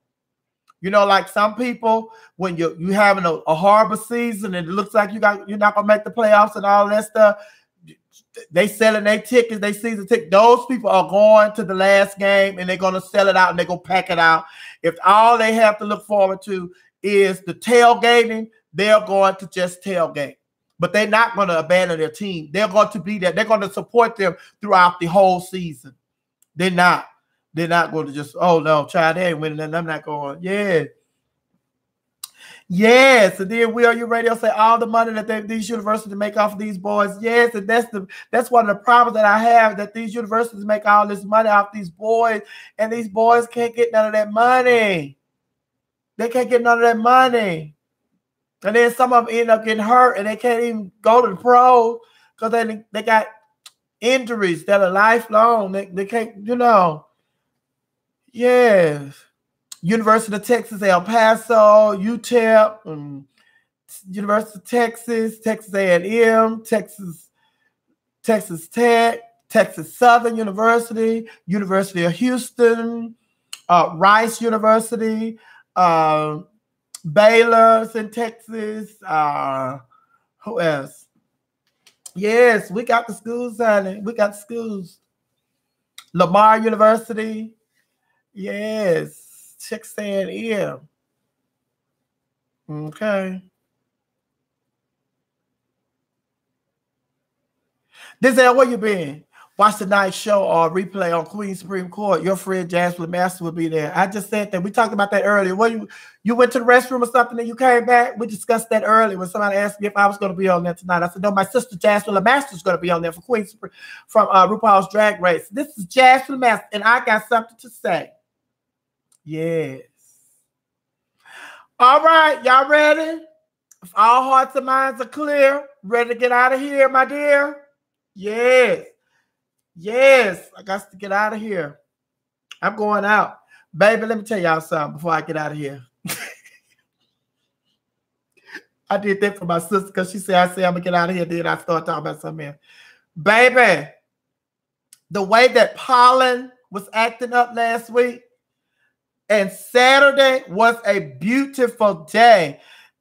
[SPEAKER 1] You know, like some people, when you having a horrible season and it looks like you're not gonna make the playoffs and all that stuff, they selling their tickets, they season tickets. Those people are going to the last game and they're gonna sell it out and they're gonna pack it out. If all they have to look forward to is the tailgating, they're going to just tailgate. But they're not going to abandon their team. They're going to be there. They're going to support them throughout the whole season. They're not going to just, oh no, child, they ain't winning and I'm not going. Yeah. Yes, and then Will Your Radio say all the money that these universities make off of these boys. Yes, and that's one of the problems that I have, that these universities make all this money off these boys, and these boys can't get none of that money. They can't get none of that money. And then some of them end up getting hurt and they can't even go to the pros because they got injuries that are lifelong. They can't, you know. Yes. University of Texas, El Paso, UTEP, University of Texas, Texas A&M, Texas Tech, Texas Southern University, University of Houston, Rice University, Baylor's in Texas. Who else? Yes, we got the schools, honey. We got schools. Lamar University. Yes. Texas A&M. Okay. Denzel, where you been? Watch the night show or replay on Queen Supreme Court. Your friend Jasmine Master will be there. I just said that. We talked about that earlier. You went to the restroom or something and you came back? We discussed that earlier when somebody asked me if I was going to be on there tonight. I said, no, my sister Jasmine Master is going to be on there for Queen Supreme from RuPaul's Drag Race. This is Jasmine Master, and I got something to say. Yes. All right, y'all ready? If all hearts and minds are clear, ready to get out of here, my dear? Yes. Yes, I got to get out of here. I'm going out. Baby, let me tell y'all something before I get out of here. I did that for my sister because she said, I'm going to get out of here. Then I started talking about something else. Baby, the way that Pollen was acting up last week, and Saturday was a beautiful day.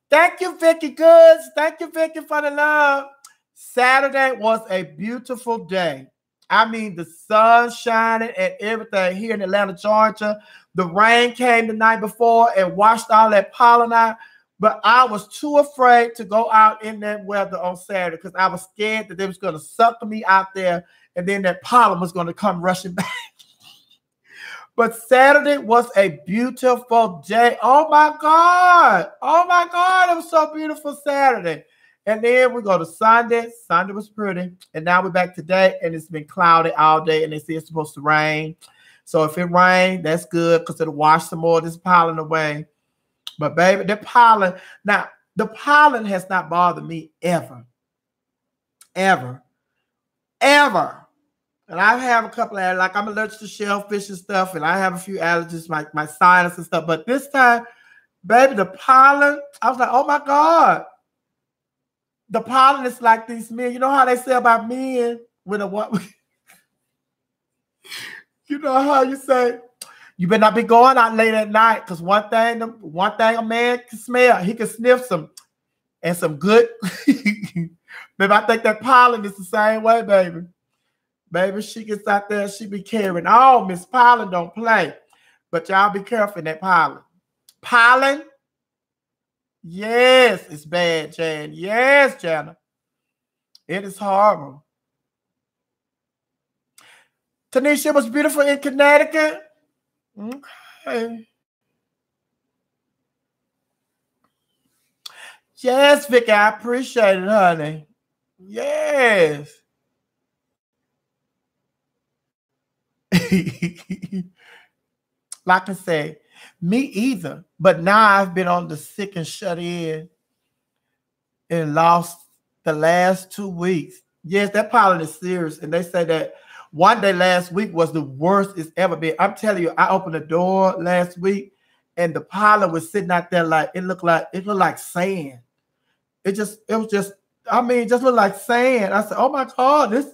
[SPEAKER 1] Thank you, Vicky Goods. Thank you, Vicky, for the love. Saturday was a beautiful day. I mean, the sun shining and everything here in Atlanta, Georgia. The rain came the night before and washed all that pollen out. But I was too afraid to go out in that weather on Saturday because I was scared that they was going to suck me out there and then that pollen was going to come rushing back. But Saturday was a beautiful day. Oh, my God. Oh, my God. It was so beautiful Saturday. And then we go to Sunday. Sunday was pretty. And now we're back today, and it's been cloudy all day, and they say it's supposed to rain. So if it rains, that's good because it'll wash some more of this pollen away. But, baby, the pollen has not bothered me ever. Ever. Ever. And I have a couple of, like, I'm allergic to shellfish and stuff, and I have a few allergies, like my sinus and stuff. But this time, baby, the pollen, I was like, oh, my God. The pollen is like these men. You know how they say about men with a what? You know how you say, you better not be going out late at night because one thing a man can smell, he can sniff some and some good. Baby, I think that pollen is the same way, baby. Baby, she gets out there, she be carrying. Oh, Miss Pollen don't play. But y'all be careful in that pollen. Pollen? Yes, it's bad, Jan. Yes, Jana. It is horrible. Tanisha was beautiful in Connecticut. Okay. Yes, Vicky, I appreciate it, honey. Yes. Like I say, me either. But now I've been on the sick and shut in and lost the last 2 weeks. Yes, that pollen is serious. And they say that one day last week was the worst it's ever been. I'm telling you, I opened the door last week and the pollen was sitting out there like it looked like sand. It just looked like sand. I said, oh my God,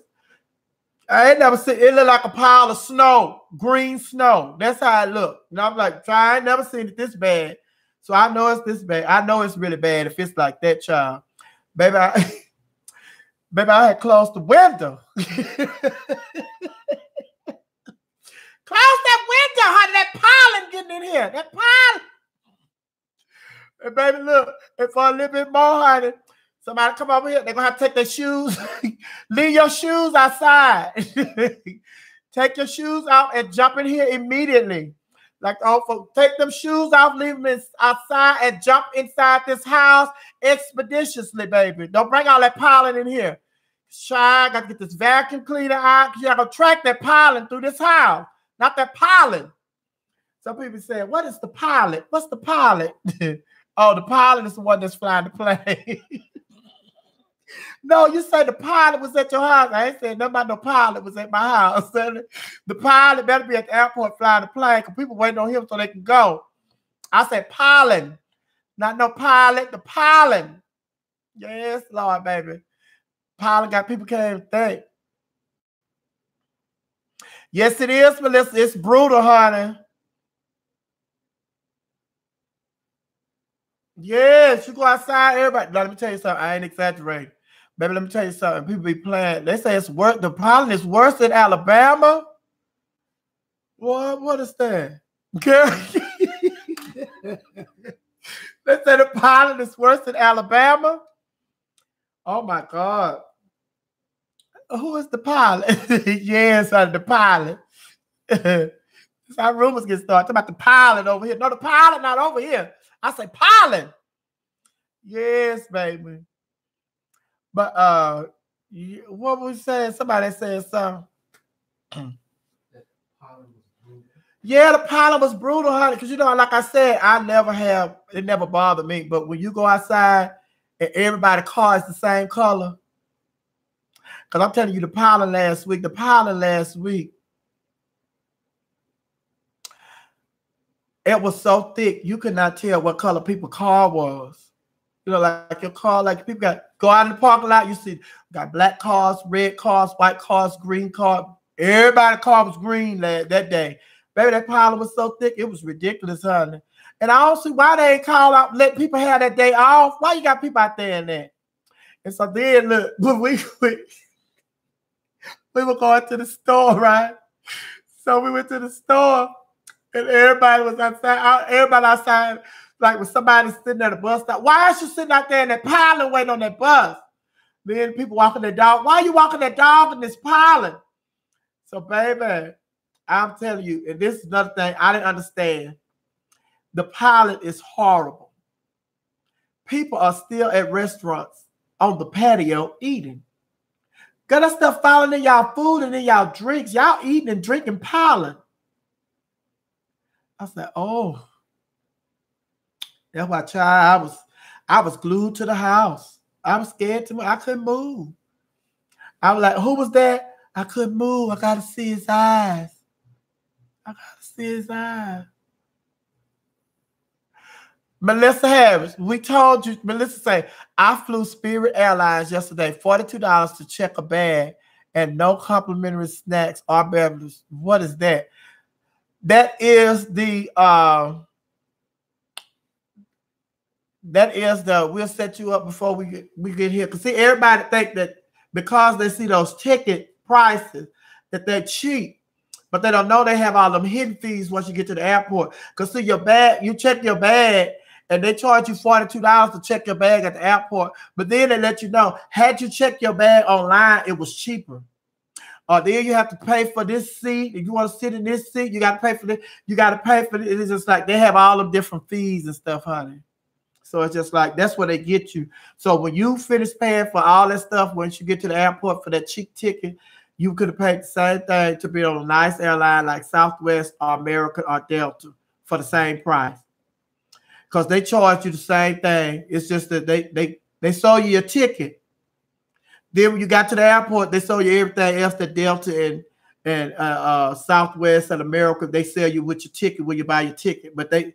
[SPEAKER 1] I ain't never seen it look like a pile of snow, green snow. That's how it looked. And I'm like, I ain't never seen it this bad. So I know it's this bad. I know it's really bad if it's like that, child. Baby, I had closed the window. Close that window, honey. That pollen getting in here. That pollen. And baby, look, and for a little bit more, honey, somebody come over here, they're going to have to take their shoes. Leave your shoes outside. Take your shoes out and jump in here immediately. Like, take them shoes off, leave them outside, and jump inside this house expeditiously, baby. Don't bring all that pollen in here. Shy, got to get this vacuum cleaner out because you got to track that pollen through this house. Not that pollen. Some people say, what is the pilot? What's the pilot? Oh, the pilot is the one that's flying the plane. No, you say the pilot was at your house. I ain't saying nothing about no pilot was at my house. The pilot better be at the airport flying the plane because people waiting on him so they can go. I said pollen, not no pilot, the pollen. Yes, Lord, baby. Pollen got people can't even think. Yes, it is, Melissa. It's brutal, honey. Yes, you go outside, everybody. Now, let me tell you something. I ain't exaggerating. Baby, let me tell you something. People be playing. They say it's worse. The pollen is worse in Alabama. What is that? Girl. They say the pollen is worse in Alabama. Oh my God. Who is the pilot? Yes, the pilot. That's how rumors get started. Talking about the pilot over here. No, the pilot not over here. I say pollen. Yes, baby. But what was we saying? Somebody said something. Yeah, the pollen was brutal, honey. Because like I said, it never bothered me. But when you go outside and everybody's car is the same color. Because I'm telling you, the pollen last week, it was so thick, you could not tell what color people's car was. Like your car, like people go out in the parking lot, you see, got black cars, red cars, white cars, green cars. Everybody's car was green that day. Baby, that pollen was so thick, it was ridiculous, honey. And I don't see why they ain't call out, let people have that day off. Why you got people out there in that? And so then, look, we were going to the store, right? So we went to the store, and everybody was outside. Everybody outside, like when somebody sitting at the bus stop. Why is you sitting out there in that pollen waiting on that bus? Then people walking their dog. Why are you walking that dog in this pollen? So, baby, I'm telling you, and this is another thing I didn't understand. The pollen is horrible. People are still at restaurants on the patio eating. Got that stuff falling in y'all food and in y'all drinks. Y'all eating and drinking pollen. I said, oh. That's why, child, I was glued to the house. I was scared to move. I couldn't move. I was like, who was that? I couldn't move. I got to see his eyes. Melissa Harris, we told you, Melissa say, I flew Spirit Airlines yesterday, $42 to check a bag and no complimentary snacks or beverages. What is that? That is the That is we'll set you up before we get here. Cause see, everybody think that because they see those ticket prices that they're cheap, but they don't know they have all them hidden fees once you get to the airport. Cause see, your bag, you check your bag, and they charge you $42 to check your bag at the airport. But then they let you know, had you checked your bag online, it was cheaper. Then you have to pay for this seat. If you want to sit in this seat, you got to pay for this. You got to pay for this. It's just like they have all of different fees and stuff, honey. So it's just like that's where they get you. So when you finish paying for all that stuff, once you get to the airport for that cheap ticket, you could have paid the same thing to be on a nice airline like Southwest or American or Delta for the same price. Because they charge you the same thing. It's just that they sold you a ticket. Then when you got to the airport, they sold you everything else that Delta and Southwest and American, they sell you with your ticket when you buy your ticket. But they,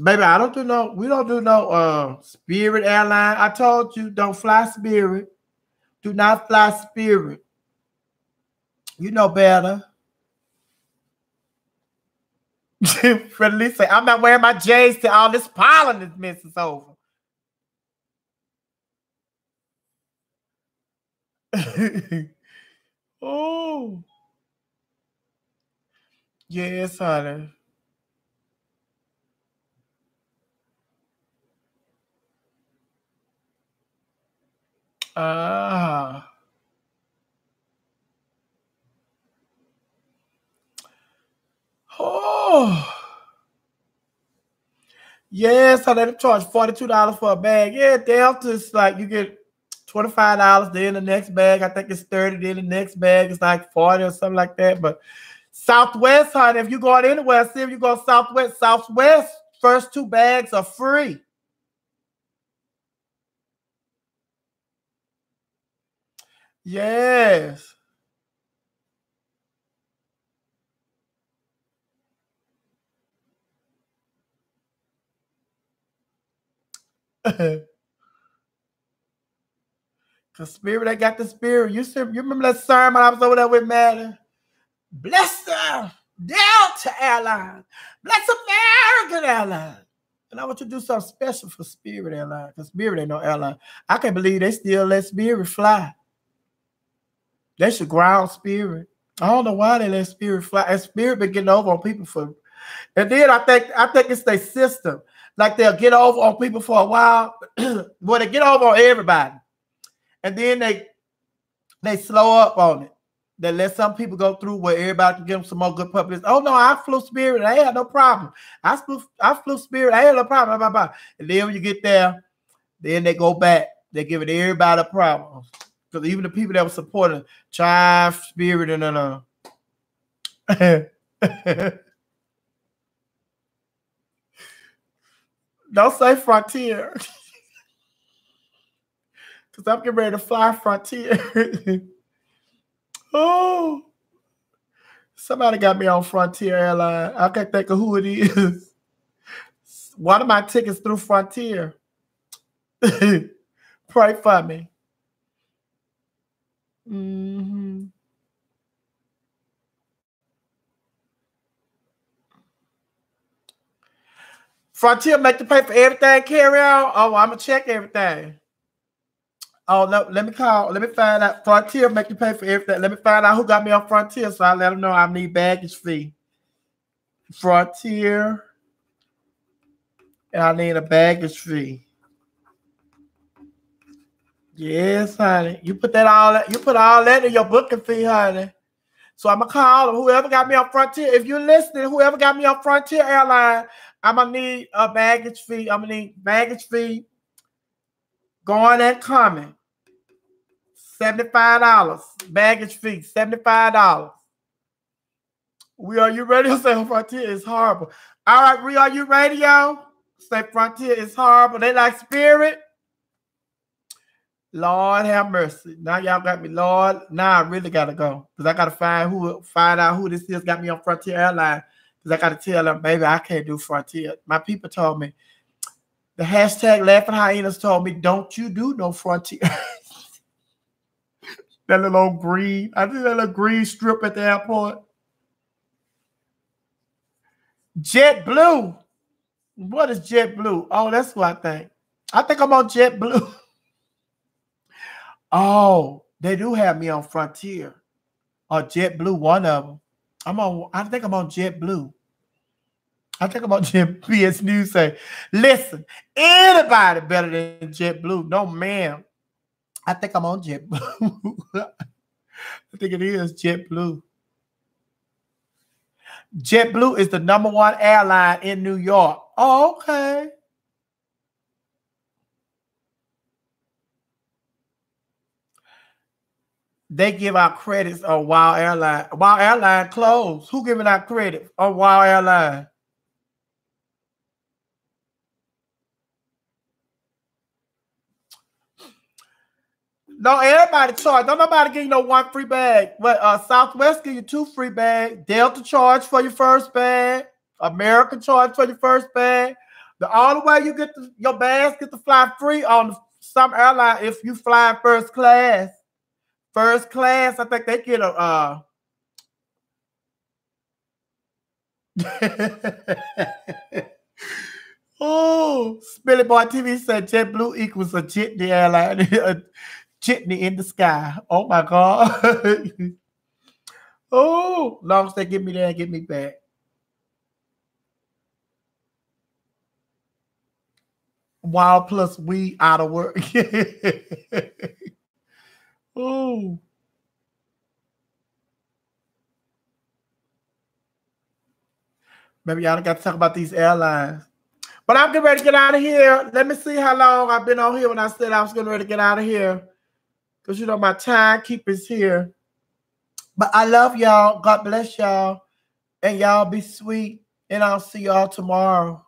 [SPEAKER 1] baby, we don't do no Spirit airline. I told you, don't fly Spirit. Do not fly Spirit. You know better. Friendly say, I'm not wearing my J's till all this pollen is mess is over. Oh. Yes, honey. Ah. Oh. Yes, so they charge $42 for a bag. Yeah, Delta's like you get $25, then the next bag, I think it's 30, then the next bag is like 40 or something like that. But Southwest, honey, if you're going anywhere, see if you go Southwest, first 2 bags are free. Yes. Cause Spirit, they got the Spirit. You remember that sermon I was over there with Maddie? Bless the Delta Airlines. Bless American Airlines. And I want you to do something special for Spirit Airlines. Because Spirit ain't no airline. I can't believe they still let Spirit fly. They should ground Spirit. I don't know why they let Spirit fly. And Spirit been getting over on people for. And then I think it's their system. Like they'll get over on people for a while. Well, they get over on everybody. And then they slow up on it. They let some people go through where everybody can give them some more good publicity. Oh no, I flew Spirit. I had no problem. I flew Spirit. I had no problem. Blah, blah, blah. And then when you get there, then they go back. They give it everybody a problem. Because even the people that were supporting Chive, Spirit, and don't say Frontier. Because I'm getting ready to fly Frontier. Oh, somebody got me on Frontier Airline. I can't think of who it is. One of my tickets through Frontier. Pray for me. Mm-hmm. Frontier make you pay for everything, carry on. Oh, I'm gonna check everything. Oh no, let me find out. Frontier make you pay for everything. Let me find out who got me on Frontier, so I let them know I need baggage fee. Frontier, and I need a baggage fee. Yes, honey. You put all that in your booking fee, honey. So I'm gonna call them. Whoever got me on Frontier, if you're listening, whoever got me on Frontier Airline, I'm gonna need a baggage fee. I'm gonna need baggage fee going and coming. $75. Baggage fee, $75. Are you ready to say Frontier is horrible? All right, are you ready, y'all? Say Frontier is horrible. They like Spirit. Lord have mercy. Now y'all got me, Lord. Now I really gotta go. Because I gotta find out who this is got me on Frontier Airline. Because I gotta tell them, baby, I can't do Frontier. My people told me, the hashtag Laughing Hyenas told me, don't you do no Frontier. That little green, I think that little green strip at the airport. JetBlue. What is JetBlue? Oh, that's what I think. I think I'm on JetBlue. Oh, they do have me on Frontier or JetBlue. One of them. I'm on. I think I'm on JetBlue. I think I'm on JetBS News. Say, listen, anybody better than JetBlue? No, ma'am. I think I'm on JetBlue. I think it is JetBlue. JetBlue is the #1 airline in New York. Oh, okay. They give out credits on Wild Airline. Wild Airline closed. Who giving out credit on Wild Airline? No, everybody charge. Don't nobody give you no one free bag. But Southwest give you 2 free bags. Delta charge for your first bag. American charge for your first bag. The only way you get your bags get to fly free on some airline if you fly first class. First class, I think they get a oh, Spilly Boy TV said JetBlue equals a jitney airline, a jitney in the sky. Oh my God. Oh, long as they get me there and get me back. Wild plus we out of work. Oh. Maybe y'all got to talk about these airlines. But I'm getting ready to get out of here. Let me see how long I've been on here when I said I was getting ready to get out of here. Because, you know, my timekeeper's here. But I love y'all. God bless y'all. And y'all be sweet. And I'll see y'all tomorrow.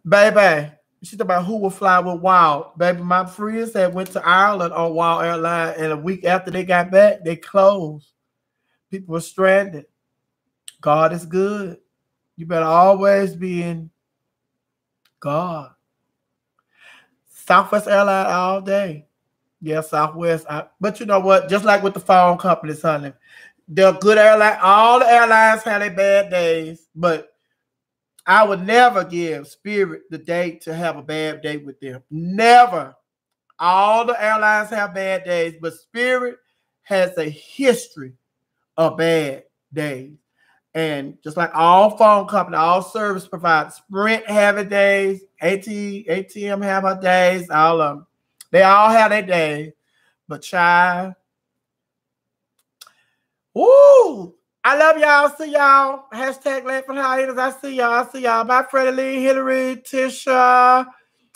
[SPEAKER 1] Baby, she's about who will fly with Wild. Baby, my friends that went to Ireland on Wild Airline. And a week after they got back, they closed. People were stranded. God is good. You better always be in God. Southwest Airline all day. Yeah, Southwest. But you know what? Just like with the phone companies, honey. They're good airline. All the airlines have their bad days. But I would never give Spirit the date to have a bad day with them. Never. All the airlines have bad days. But Spirit has a history of bad days. And just like all phone companies, all service providers, Sprint have days, ATM have her days, all of them. They all have their days. But child, woo! I love y'all. See y'all. Hashtag laughing hiatus. I see y'all. I see y'all. Bye, Freddie Lee, Hillary, Tisha.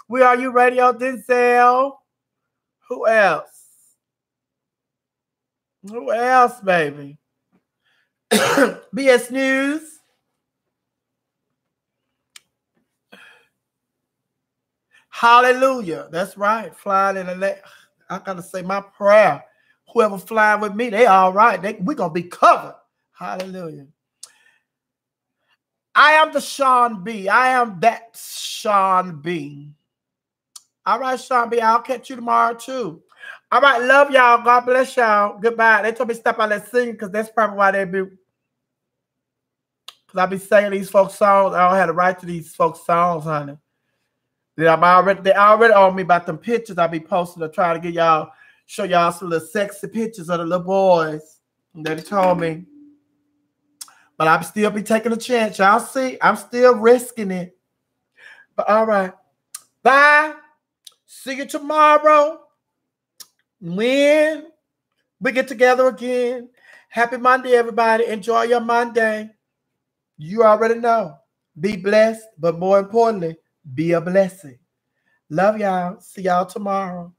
[SPEAKER 1] We Are You Radio, Denzel. Who else? Who else, baby? BS News. Hallelujah. That's right. Flying in the net. I gotta say my prayer. Whoever flying with me, they all right. We're gonna be covered. Hallelujah. I am the Sean B. I am that Sean B. All right, Sean B. I'll catch you tomorrow too. All right, love y'all. God bless y'all. Goodbye. They told me to stop out and sing because that's probably why they be. Because I be singing these folk songs. I don't have the right to these folk songs, honey. They already on me about them pictures I be posting to try to get y'all, show y'all some little sexy pictures of the little boys that he told me. But I still be taking a chance. Y'all see, I'm still risking it. But all right. Bye. See you tomorrow. When we get together again. Happy Monday, everybody. Enjoy your Monday. You already know. Be blessed, but more importantly, be a blessing. Love y'all. See y'all tomorrow.